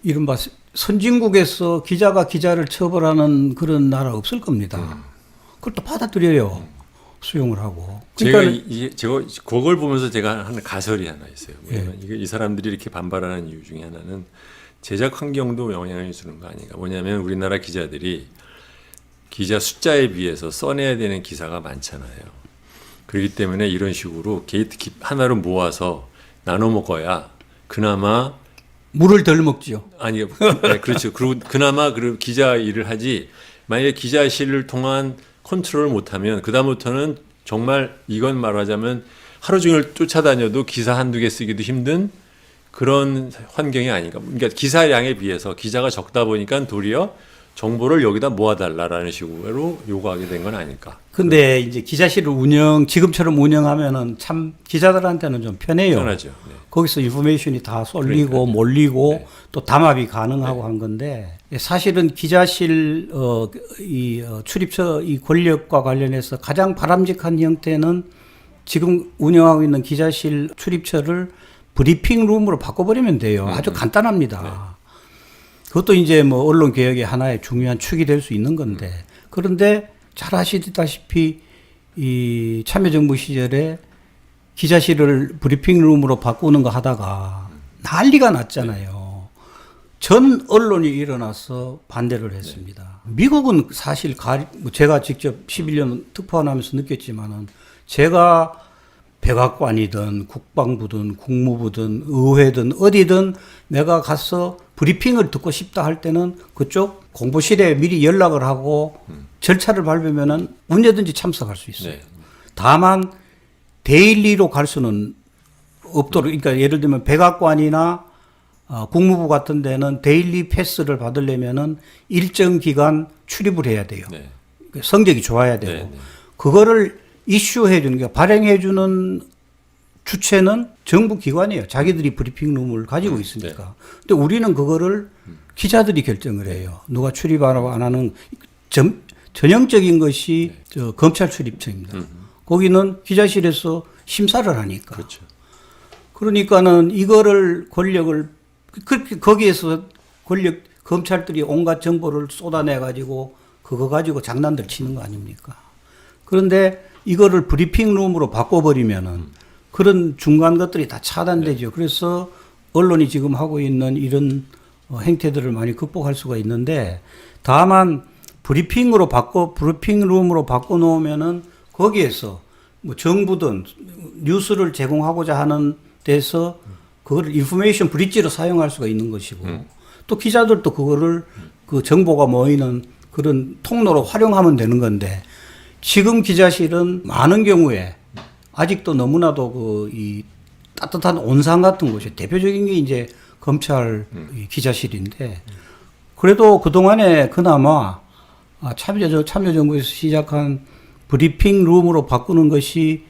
이른바 선진국에서 기자가 기자를 처벌하는 그런 나라 없을 겁니다. 그걸 또 받아들여요. 수용을 하고. 제가 그걸 보면서 제가 하는 가설이 하나 있어요. 왜냐면 이 사람들이 이렇게 반발하는 이유 중에 하나는 제작 환경도 영향을 주는 거 아닌가. 뭐냐면 우리나라 기자들이 기자 숫자에 비해서 써내야 되는 기사가 많잖아요. 그렇기 때문에 이런 식으로 게이트 하나로 모아서 나눠 먹어야 그나마 물을 덜 먹지요. 아니, 네, 그렇죠. 그리고 그나마 그 기자 일을 하지. 만약에 기자실을 통한 컨트롤을 못하면 그다음부터는 정말 이건 말하자면 하루 종일 쫓아다녀도 기사 한두 개 쓰기도 힘든 그런 환경이 아닌가. 그러니까 기사량에 비해서 기자가 적다 보니까 도리어 정보를 여기다 모아달라라는 식으로 요구하게 된 건 아닐까. 근데 이제 기자실을 지금처럼 운영하면은 참 기자들한테는 좀 편해요. 편하죠. 네. 거기서 인포메이션이 다 쏠리고 그러니까요. 몰리고 네. 또 담합이 가능하고 한 건데 사실은 기자실 출입처 이 권력과 관련해서 가장 바람직한 형태는 지금 운영하고 있는 기자실 출입처를 브리핑 룸으로 바꿔버리면 돼요. 아주 간단합니다. 네. 그것도 이제 뭐 언론 개혁의 하나의 중요한 축이 될 수 있는 건데 그런데 잘 아시다시피 이 참여정부 시절에 기자실을 브리핑룸으로 바꾸는 거 하다가 난리가 났잖아요. 전 언론이 일어나서 반대를 했습니다. 미국은 사실 제가 직접 11년 특파원하면서 느꼈지만은 제가 백악관이든 국방부든 국무부든 의회든 어디든 내가 가서 브리핑을 듣고 싶다 할 때는 그쪽 공보실에 미리 연락을 하고 절차를 밟으면은 언제든지 참석할 수 있어요. 네. 다만 데일리로 갈 수는 없도록, 그러니까 예를 들면 백악관이나 국무부 같은 데는 데일리 패스를 받으려면은 일정 기간 출입을 해야 돼요. 네. 성적이 좋아야 되고. 네, 네. 그거를 이슈해 주는 게 발행해 주는 주체는 정부 기관이에요. 자기들이 브리핑룸을 가지고 있으니까. 근데 우리는 그거를 기자들이 결정을 해요. 누가 출입하고 안 하는 전형적인 것이 저 검찰 출입처입니다. 거기는 기자실에서 심사를 하니까. 그렇죠. 그러니까는 이거를 권력을 거기에서 검찰들이 온갖 정보를 쏟아내 가지고 그거 가지고 장난들 치는 거 아닙니까? 그런데 이거를 브리핑룸으로 바꿔버리면은 그런 중간 것들이 다 차단되죠. 그래서 언론이 지금 하고 있는 이런 행태들을 많이 극복할 수가 있는데, 다만 브리핑룸으로 바꿔 놓으면은 거기에서 뭐 정부든 뉴스를 제공하고자 하는 데서 그거를 인포메이션 브릿지로 사용할 수가 있는 것이고, 또 기자들도 그거를 그 정보가 모이는 그런 통로로 활용하면 되는 건데, 지금 기자실은 많은 경우에 아직도 너무나도 이 따뜻한 온상 같은 곳이 대표적인 게 이제 검찰 이 기자실인데, 그래도 그동안에 그나마 참여정부에서 시작한 브리핑 룸으로 바꾸는 것이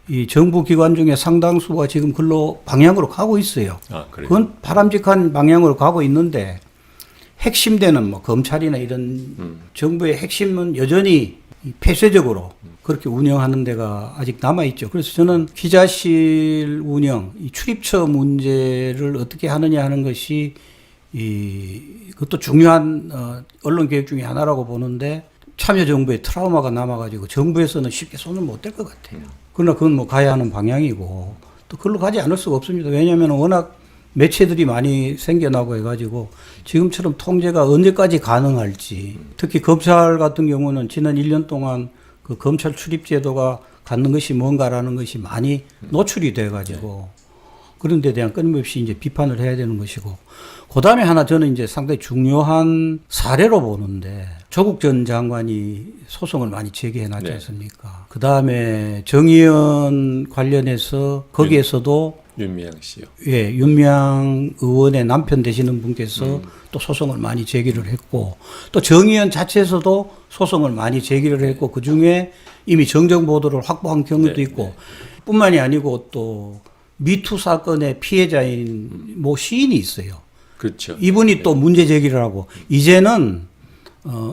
이 정부 기관 중에 상당수가 지금 글로 방향으로 가고 있어요. 그건 바람직한 방향으로 가고 있는데, 핵심되는 뭐 검찰이나 이런 정부의 핵심은 여전히 폐쇄적으로 그렇게 운영하는 데가 아직 남아있죠. 그래서 저는 기자실 운영, 이 출입처 문제를 어떻게 하느냐 하는 것이 그것도 중요한 언론 개혁 중에 하나라고 보는데, 참여정부의 트라우마가 남아가지고 정부에서는 쉽게 손을 못 댈 것 같아요. 그러나 그건 뭐 가야 하는 방향이고, 또 그걸로 가지 않을 수가 없습니다. 왜냐하면 워낙 매체들이 많이 생겨나고 해가지고 지금처럼 통제가 언제까지 가능할지, 특히 검찰 같은 경우는 지난 1년 동안 그 검찰 출입 제도가 갖는 것이 뭔가라는 것이 많이 노출이 돼가지고 그런 데 대한 끊임없이 이제 비판을 해야 되는 것이고, 그 다음에 하나 저는 이제 상당히 중요한 사례로 보는데, 조국 전 장관이 소송을 많이 제기해 놨지 않습니까? 그 다음에 정의연 관련해서 거기에서도 윤미향 씨요. 예, 윤미향 의원의 남편 되시는 분께서 또 소송을 많이 제기를 했고, 또 정의연 자체에서도 소송을 많이 제기를 했고, 그 중에 이미 정정 보도를 확보한 경우도 있고, 뿐만이 아니고 또 미투 사건의 피해자인 모 시인이 있어요. 그렇죠. 이분이 또 문제 제기를 하고, 이제는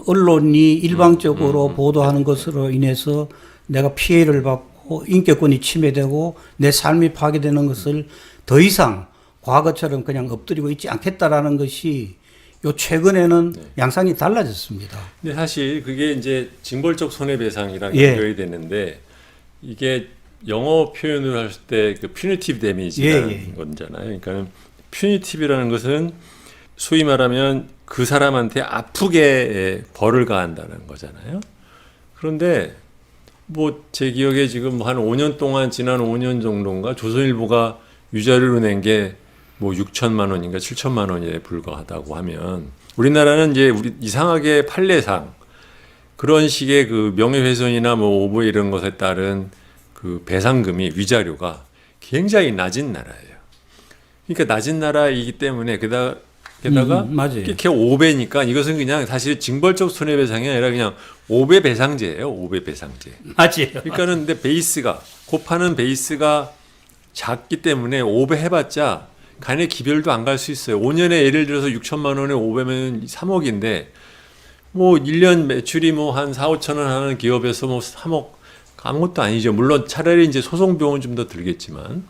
언론이 일방적으로 보도하는 것으로 인해서 내가 피해를 받고 인격권이 침해되고 내 삶이 파괴되는 것을 더 이상 과거처럼 그냥 엎드리고 있지 않겠다라는 것이 요 최근에는 양상이 달라졌습니다. 근데 사실 그게 이제 징벌적 손해배상이랑 연결이 되는데, 이게 영어 표현을 할 때 그 퓨니티브 데미지라는 거잖아요. 그러니까 퓨니티브라는 것은 소위 말하면 그 사람한테 아프게 벌을 가한다는 거잖아요. 그런데 뭐 제 기억에 지금 한 5년 동안, 지난 5년 정도인가 조선일보가 위자료로 낸 게 뭐 6천만 원인가 7천만 원에 불과하다고 하면, 우리나라는 이제 이상하게 판례상 그런 식의 그 명예훼손이나 뭐 오보 이런 것에 따른 그 배상금이, 위자료가 굉장히 낮은 나라예요. 그러니까 낮은 나라이기 때문에 게다가 이렇게 5배니까 이것은 그냥 사실 징벌적 손해배상이 아니라 그냥 5배 배상제예요. 5배 배상제. 맞아요. 그러니까는 근데 곱하는 베이스가 작기 때문에 5배 해봤자 간의 기별도 안 갈 수 있어요. 5년에 예를 들어서 6천만 원에 5배면 3억인데 뭐 1년 매출이 뭐 한 4, 5천 원 하는 기업에서 뭐 3억 아무것도 아니죠. 물론 차라리 이제 소송 비용은 좀 더 들겠지만,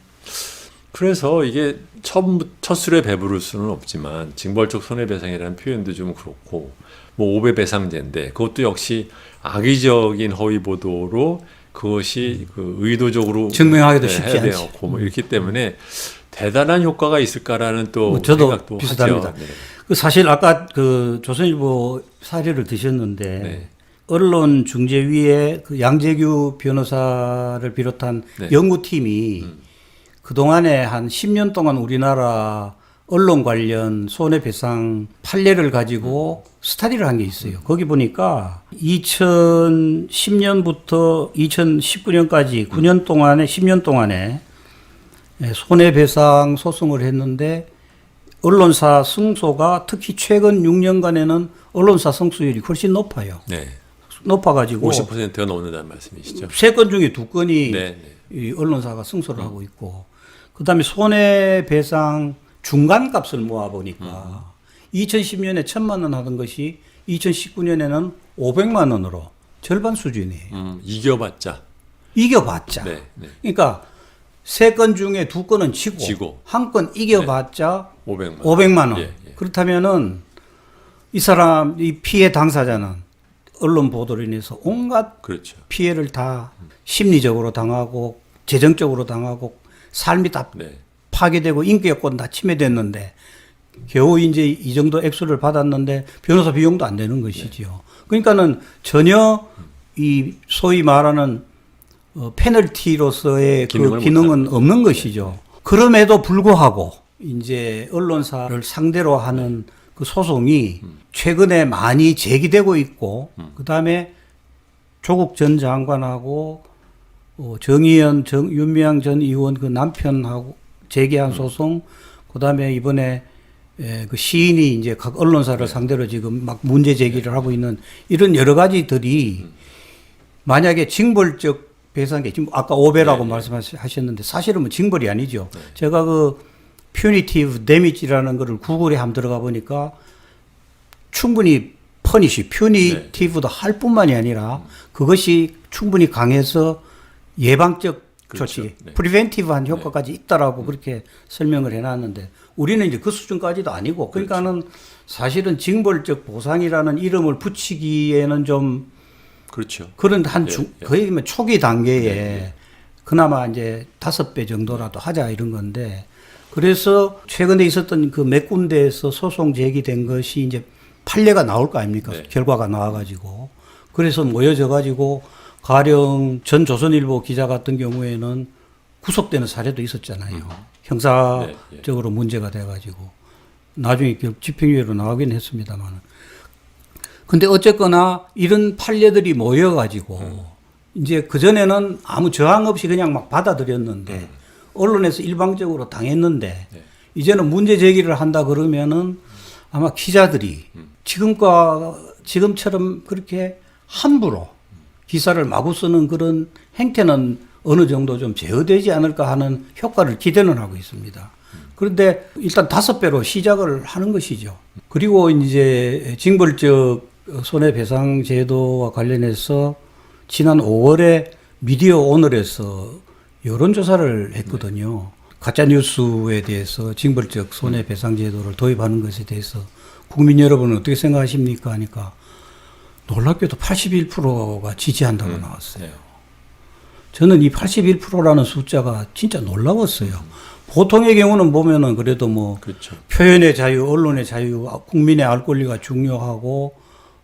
그래서 이게 첫 술에 배부를 수는 없지만 징벌적 손해배상이라는 표현도 좀 그렇고, 뭐 5배 배상제인데 그것도 역시 악의적인 허위 보도로 그것이 그 의도적으로 증명하기도 쉽지 않지. 뭐 이렇기 때문에 대단한 효과가 있을까라는 또 저도 생각도 비슷합니다. 하죠. 네. 그 사실 아까 그 조선일보 사례를 드셨는데, 언론중재위의 그 양재규 변호사를 비롯한 연구팀이 그동안에 한 10년 동안 우리나라 언론 관련 손해배상 판례를 가지고 스터디를 한 게 있어요. 거기 보니까 2010년부터 2019년까지 9년 동안에 10년 동안에 손해배상 소송을 했는데, 언론사 승소가 특히 최근 6년간에는 언론사 승소율이 훨씬 높아요. 네. 높아가지고 50%가 넘는다는 말씀이시죠? 3건 중에 2건이 이 언론사가 승소를 하고 있고, 그다음에 손해배상 중간값을 모아보니까 2010년에 1,000만 원 하던 것이 2019년에는 500만 원으로 절반 수준이에요. 이겨봤자. 이겨봤자. 네, 네. 그러니까 3건 중에 2건은 지고 한 건 이겨봤자 500만 원. 예, 예. 그렇다면은 이 사람, 이 피해 당사자는 언론 보도로 인해서 온갖 그렇죠. 피해를 다 심리적으로 당하고 재정적으로 당하고 삶이 다 네. 파괴되고 인격권 다 침해됐는데 겨우 이제 이 정도 액수를 받았는데 변호사 비용도 안 되는 것이지요. 그러니까는 전혀 이 소위 말하는 페널티로서의 그 기능은 없는 것이죠. 그럼에도 불구하고 이제 언론사를 상대로 하는 그 소송이 최근에 많이 제기되고 있고, 그 다음에 조국 전 장관하고 정의연, 윤미향 전 의원 그 남편하고 제기한 소송, 그 다음에 이번에 그 시인이 이제 각 언론사를 상대로 지금 막 문제 제기를 하고 있는 이런 여러 가지들이 만약에 징벌적 배상계, 지금 아까 5배라고 말씀하셨는데 사실은 뭐 징벌이 아니죠. 제가 그 punitive damage라는 거를 구글에 한번 들어가 보니까 충분히 punitive도 할 뿐만이 아니라 그것이 충분히 강해서 예방적 조치, 그렇죠. 네. 프리벤티브한 효과까지 있다라고 그렇게 설명을 해놨는데 우리는 이제 그 수준까지도 아니고 그러니까는 사실은 징벌적 보상이라는 이름을 붙이기에는 좀 그렇죠. 그런 거의 뭐 초기 단계에 그나마 이제 5배 정도라도 하자 이런 건데 그래서 최근에 있었던 그 몇 군데에서 소송 제기된 것이 이제 판례가 나올 거 아닙니까? 결과가 나와가지고 그래서 모여져 가지고 가령 전 조선일보 기자 같은 경우에는 구속되는 사례도 있었잖아요. 형사적으로 문제가 돼가지고 나중에 집행유예로 나오긴 했습니다만. 근데 어쨌거나 이런 판례들이 모여가지고 이제 그전에는 아무 저항 없이 그냥 막 받아들였는데 언론에서 일방적으로 당했는데 이제는 문제 제기를 한다 그러면은 아마 기자들이 지금처럼 그렇게 함부로 기사를 마구 쓰는 그런 행태는 어느 정도 좀 제어되지 않을까 하는 효과를 기대는 하고 있습니다. 그런데 일단 5배로 시작을 하는 것이죠. 그리고 이제 징벌적 손해배상 제도와 관련해서 지난 5월에 미디어 오늘에서 여론조사를 했거든요. 가짜뉴스에 대해서 징벌적 손해배상 제도를 도입하는 것에 대해서 국민 여러분은 어떻게 생각하십니까? 하니까 놀랍게도 81%가 지지한다고 나왔어요. 저는 이 81%라는 숫자가 진짜 놀라웠어요. 보통의 경우는 보면은 그래도 뭐 그렇죠. 표현의 자유, 언론의 자유, 국민의 알 권리가 중요하고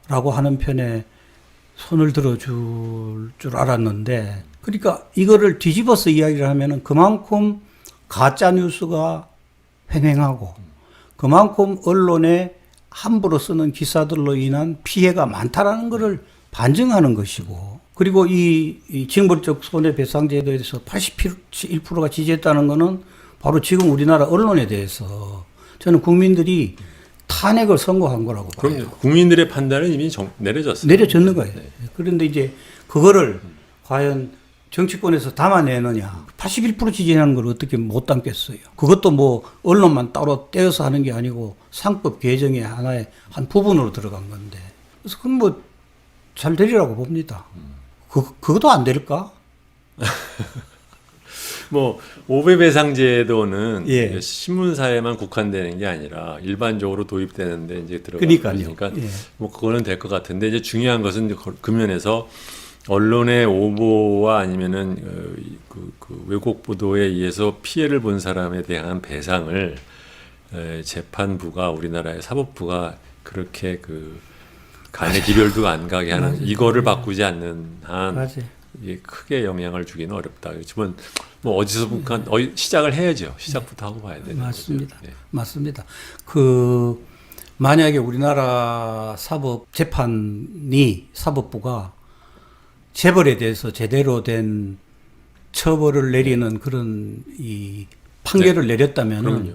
라고 하는 편에 손을 들어줄 줄 알았는데 그러니까 이거를 뒤집어서 이야기를 하면은 그만큼 가짜 뉴스가 횡행하고 그만큼 언론에 함부로 쓰는 기사들로 인한 피해가 많다라는 것을 반증하는 것이고 그리고 이 징벌적 손해배상 제도에 대해서 81%가 지지했다는 것은 바로 지금 우리나라 언론에 대해서 저는 국민들이 탄핵을 선고한 거라고 봐요. 그럼 국민들의 판단은 이미 내려졌어요. 내려졌는 거예요. 그런데 이제 그거를 과연 정치권에서 담아내느냐. 81% 지지하는 걸 어떻게 못 담겠어요. 그것도 뭐 언론만 따로 떼어서 하는 게 아니고 상법 개정의 하나의 한 부분으로 들어간 건데. 그래서 그건 뭐 잘 되리라고 봅니다. 그것도 안 될까? 뭐 5배 배상 제도는 예. 신문사에만 국한되는 게 아니라 일반적으로 도입되는데 이제 들어가니까 예. 뭐 그거는 될 것 같은데 이제 중요한 것은 이제 그 면에서 언론의 오보와 아니면은 그 왜곡 보도에 의해서 피해를 본 사람에 대한 배상을 재판부가 우리나라의 사법부가 그렇게 그 간의 기별도 안 가게 하는 맞아요. 이거를 바꾸지 않는 한 맞아요. 이게 크게 영향을 주기는 어렵다. 그렇지만 뭐 어디서부터 시작을 해야죠. 시작부터 하고 봐야 되는 맞습니다. 거죠. 네. 맞습니다. 만약에 우리나라 사법부가 재벌에 대해서 제대로 된 처벌을 내리는 그런 이 판결을 내렸다면은 그럼요.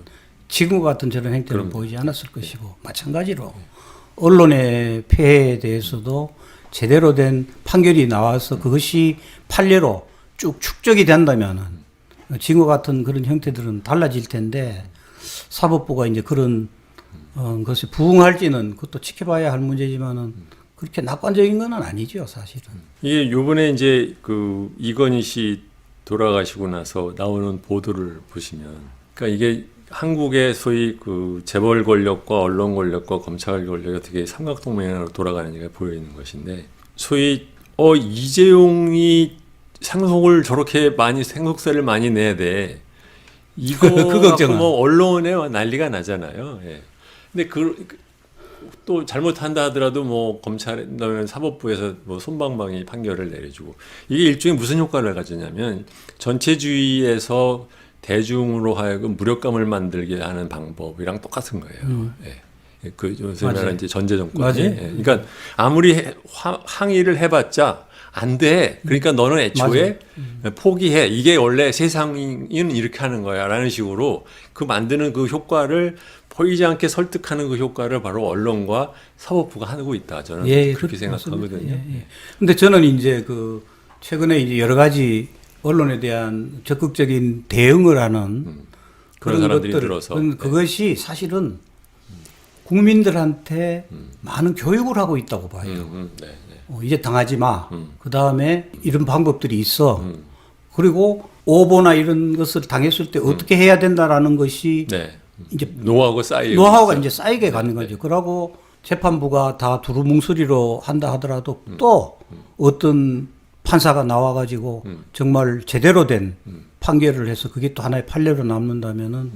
지금과 같은 저런 행태는 보이지 않았을 것이고 마찬가지로 언론의 폐해에 대해서도 제대로 된 판결이 나와서 그것이 판례로 쭉 축적이 된다면은 지금과 같은 그런 형태들은 달라질 텐데 사법부가 이제 그런 것이 부응할지는 그것도 지켜봐야 할 문제지만은 그렇게 낙관적인 건 아니죠, 사실은. 이게 요번에 이제 그 이건희 씨 돌아가시고 나서 나오는 보도를 보시면, 그러니까 이게 한국의 소위 그 재벌 권력과 언론 권력과 검찰 권력이 어떻게 삼각동맹으로 돌아가는지가 보여있는 것인데, 소위 이재용이 상속을 많이 상속세를 많이 내야 돼. 이거 그 걱정은. 뭐 언론에 난리가 나잖아요. 예. 근데 또 잘못한다 하더라도 뭐 검찰, 사법부에서 뭐 솜방망이 판결을 내려주고, 이게 일종의 무슨 효과를 가지냐면 전체주의에서 대중으로 하여금 무력감을 만들게 하는 방법이랑 똑같은 거예요. 예. 그 요새 말하는 이제 전제 정권이. 예. 그러니까 아무리 항의를 해봤자 안 돼. 그러니까 너는 애초에 포기해. 이게 원래 세상은 이렇게 하는 거야라는 식으로 그 만드는 그 효과를 보이지 않게 설득하는 그 효과를 바로 언론과 사법부가 하고 있다. 저는 그렇게 생각하거든요. 근데 저는 이제 그 최근에 이제 여러 가지 언론에 대한 적극적인 대응을 하는 그런 사람들이 들어서 그것이 사실은 국민들한테 많은 교육을 하고 있다고 봐요. 이제 당하지 마. 그 다음에 이런 방법들이 있어. 그리고 오보나 이런 것을 당했을 때 어떻게 해야 된다라는 것이 이제 노하우가 이제 쌓이게 가는 거죠. 그러고 재판부가 다 두루뭉술이로 한다 하더라도 또 어떤 판사가 나와가지고 정말 제대로 된 판결을 해서 그게 또 하나의 판례로 남는다면은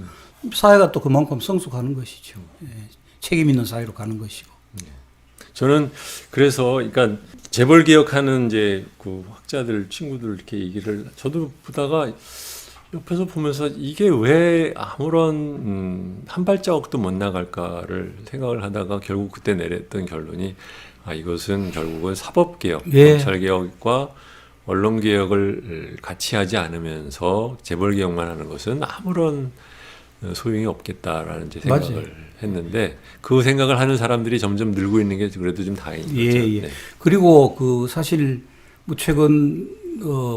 사회가 또 그만큼 성숙하는 것이죠. 책임 있는 사회로 가는 것이고. 저는 그래서 그러니까 재벌 개혁하는 이제 그 학자들 친구들 이렇게 얘기를 저도 보다가 옆에서 보면서 이게 왜 아무런 한 발자국도 못 나갈까를 생각을 하다가 결국 그때 내렸던 결론이 이것은 결국은 사법 개혁, 검찰 개혁과 언론 개혁을 같이 하지 않으면서 재벌 개혁만 하는 것은 아무런 소용이 없겠다라는 이제 생각을 했는데 그 생각을 하는 사람들이 점점 늘고 있는 게 그래도 좀 다행인 거죠. 그리고 그 사실 뭐 최근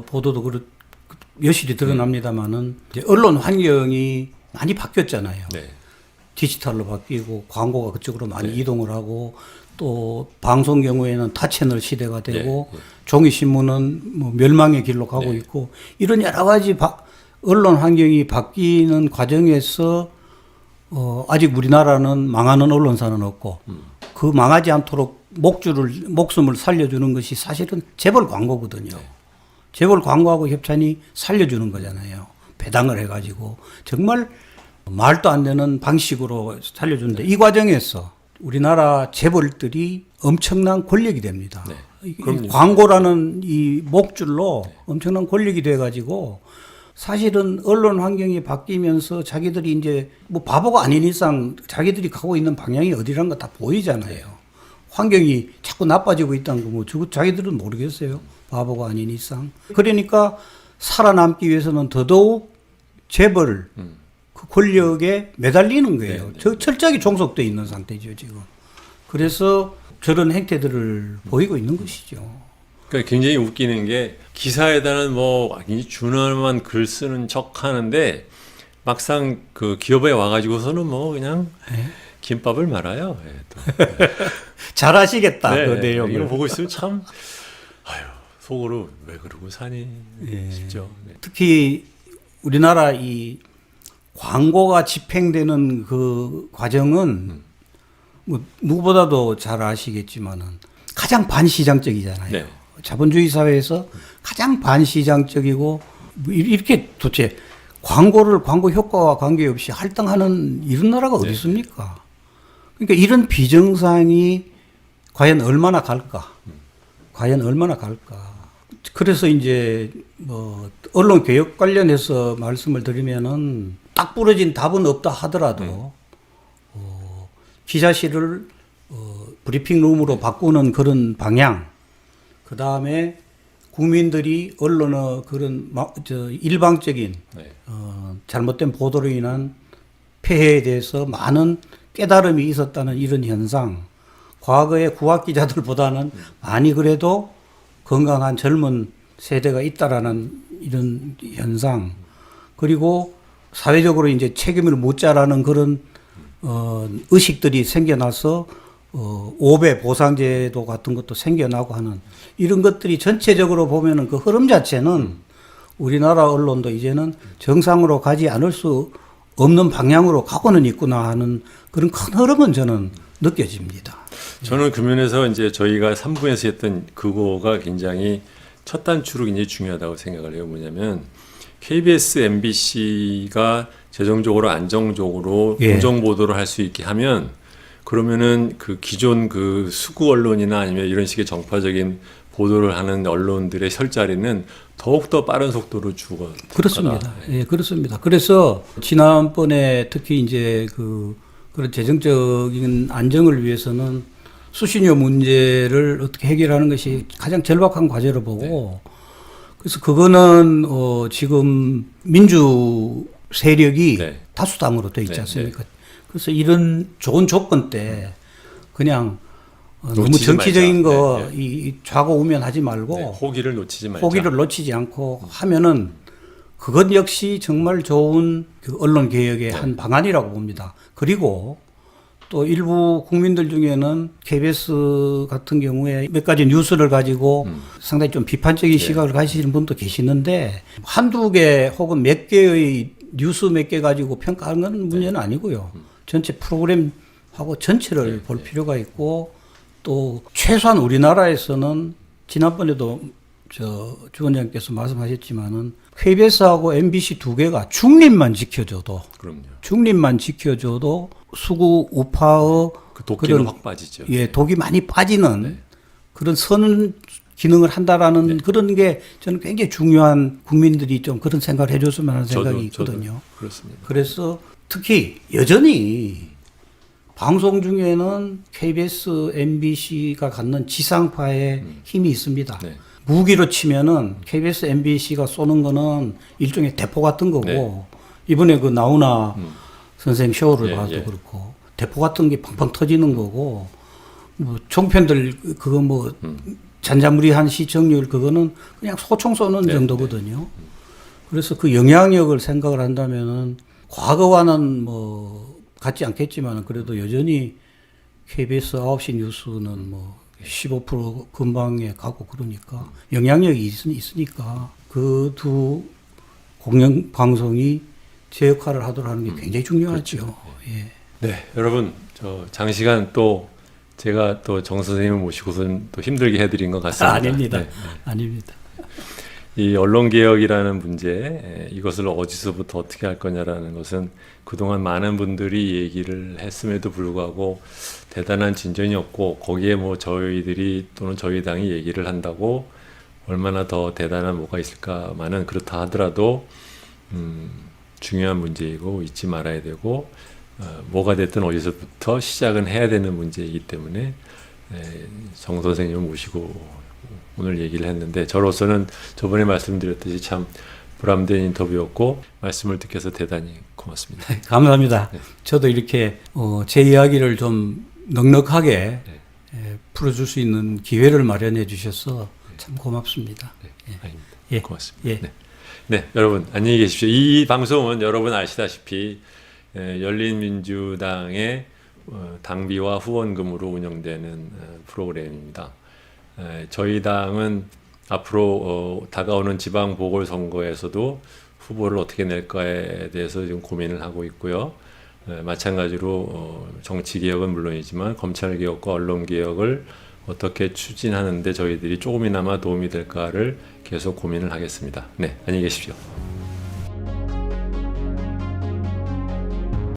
보도도 여실히 드러납니다만은 이제 언론 환경이 많이 바뀌었잖아요. 디지털로 바뀌고 광고가 그쪽으로 많이 이동을 하고 또 방송 경우에는 타채널 시대가 되고 종이 신문은 뭐 멸망의 길로 가고 있고 이런 여러 가지 언론 환경이 바뀌는 과정에서 아직 우리나라는 망하는 언론사는 없고 그 망하지 않도록 목숨을 살려주는 것이 사실은 재벌 광고거든요. 재벌 광고하고 협찬이 살려주는 거잖아요. 배당을 해가지고 정말 말도 안 되는 방식으로 살려주는데 이 과정에서 우리나라 재벌들이 엄청난 권력이 됩니다. 광고라는 이 목줄로 엄청난 권력이 돼가지고 사실은 언론 환경이 바뀌면서 자기들이 이제 뭐 바보가 아닌 이상 자기들이 가고 있는 방향이 어디라는 거 다 보이잖아요. 환경이 자꾸 나빠지고 있다는 거 뭐 자기들은 모르겠어요. 바보가 아닌 이상. 그러니까 살아남기 위해서는 더더욱 재벌 그 권력에 매달리는 거예요. 철저하게 종속되어 있는 상태죠, 지금. 그래서 저런 행태들을 보이고 있는 것이죠. 그러니까 굉장히 웃기는 게 기사에다는 뭐 준엄한 글 쓰는 척 하는데 막상 그 기업에 와가지고서는 뭐 그냥 김밥을 말아요. 잘 하시겠다. 그 내용을. 이거 보고 있으면 참 속으로 왜 그러고 사니 싶죠. 특히 우리나라 이 광고가 집행되는 그 과정은 뭐 누구보다도 잘 아시겠지만은 가장 반시장적이잖아요. 자본주의 사회에서 가장 반시장적이고 이렇게 도대체 광고 효과와 관계없이 할당하는 이런 나라가 어디 있습니까? 그러니까 이런 비정상이 과연 얼마나 갈까? 그래서 이제 뭐 언론 개혁 관련해서 말씀을 드리면은 딱 부러진 답은 없다 하더라도 기자실을 브리핑 룸으로 바꾸는 그런 방향, 그 다음에 국민들이 언론의 그런 일방적인 잘못된 보도로 인한 폐해에 대해서 많은 깨달음이 있었다는 이런 현상, 과거의 구학 기자들보다는 많이 그래도 건강한 젊은 세대가 있다라는 이런 현상, 그리고 사회적으로 이제 책임을 묻자라는 그런 의식들이 생겨나서 5배 보상제도 같은 것도 생겨나고 하는 이런 것들이 전체적으로 보면은 그 흐름 자체는 우리나라 언론도 이제는 정상으로 가지 않을 수 없는 방향으로 가고는 있구나 하는 그런 큰 흐름은 저는 느껴집니다. 저는 그 면에서 이제 저희가 3부에서 했던 그거가 굉장히 첫 단추로 굉장히 중요하다고 생각을 해요. 뭐냐면 KBS, MBC가 재정적으로 안정적으로 예. 공정 보도를 할 수 있게 하면 그러면은 그 기존 그 수구 언론이나 아니면 이런 식의 정파적인 보도를 하는 언론들의 혈자리는 더욱더 빠른 속도로 죽어. 그렇습니다. 예, 그렇습니다. 그래서 지난번에 특히 이제 그런 재정적인 안정을 위해서는 수신료 문제를 어떻게 해결하는 것이 가장 절박한 과제로 보고 그래서 그거는 지금 민주 세력이 네. 다수당으로 돼 있지 않습니까? 그래서 이런 좋은 조건 때 그냥 너무 놓치지 정치적인 말자. 거 이 좌고우면하지 말고 호기를 놓치지 말자. 호기를 놓치지 않고 하면은 그것 역시 정말 좋은 그 언론 개혁의 한 방안이라고 봅니다. 그리고 또 일부 국민들 중에는 KBS 같은 경우에 몇 가지 뉴스를 가지고 상당히 좀 비판적인 시각을 가지시는 분도 계시는데 한두 개 혹은 몇 개의 뉴스 몇 개 가지고 평가하는 문제는 아니고요. 전체 프로그램하고 전체를 볼 필요가 있고 또 최소한 우리나라에서는 지난번에도 주 원장님께서 말씀하셨지만은 KBS하고 MBC 두 개가 중립만 지켜줘도 그럼요. 중립만 지켜줘도 수구 우파의 그 도끼는 그런 확 빠지죠. 예, 독이 많이 빠지는 그런 선 기능을 한다라는 그런 게 저는 굉장히 중요한 국민들이 좀 그런 생각을 해줬으면 하는 생각이 있거든요. 그렇습니다. 그래서 특히 여전히 방송 중에는 KBS, MBC가 갖는 지상파의 힘이 있습니다. 네. 무기로 치면은 KBS, MBC가 쏘는 거는 일종의 대포 같은 거고 이번에 그 나훈아 선생 쇼를 봐도 그렇고 대포 같은 게 팡팡 터지는 거고 뭐 종편들 그거 뭐 잔잔무리한 시청률 그거는 그냥 소총 쏘는 정도거든요. 그래서 그 영향력을 생각을 한다면은 과거와는 뭐 같지 않겠지만 그래도 여전히 KBS 9시 뉴스는 뭐 15% 근방에 가고 그러니까 영향력이 있으니까 그 두 공영방송이 제 역할을 하도록 하는 게 굉장히 중요하죠. 그렇죠. 예. 네, 여러분 저 장시간 또 제가 또 정 선생님을 모시고선 또 힘들게 해드린 것 같습니다. 아닙니다. 네. 아닙니다. 이 언론개혁이라는 문제, 이것을 어디서부터 어떻게 할 거냐라는 것은 그동안 많은 분들이 얘기를 했음에도 불구하고 대단한 진전이 없고 거기에 뭐 저희들이 또는 저희 당이 얘기를 한다고 얼마나 더 대단한 뭐가 있을까만은 그렇다 하더라도 중요한 문제이고 잊지 말아야 되고 뭐가 됐든 어디서부터 시작은 해야 되는 문제이기 때문에 정 선생님을 모시고 오늘 얘기를 했는데 저로서는 저번에 말씀드렸듯이 참 보람된 인터뷰였고 말씀을 듣게 해서 대단히 고맙습니다. 감사합니다. 저도 이렇게 제 이야기를 좀 넉넉하게 풀어줄 수 있는 기회를 마련해 주셔서 참 고맙습니다. 아닙니다. 예. 고맙습니다. 예. 네, 여러분 안녕히 계십시오. 이 방송은 여러분 아시다시피 열린민주당의 당비와 후원금으로 운영되는 프로그램입니다. 저희 당은 앞으로 다가오는 지방 보궐선거에서도 후보를 어떻게 낼까에 대해서 지금 고민을 하고 있고요. 마찬가지로 정치개혁은 물론이지만 검찰개혁과 언론개혁을 어떻게 추진하는데 저희들이 조금이나마 도움이 될까를 계속 고민을 하겠습니다. 네, 안녕히 계십시오.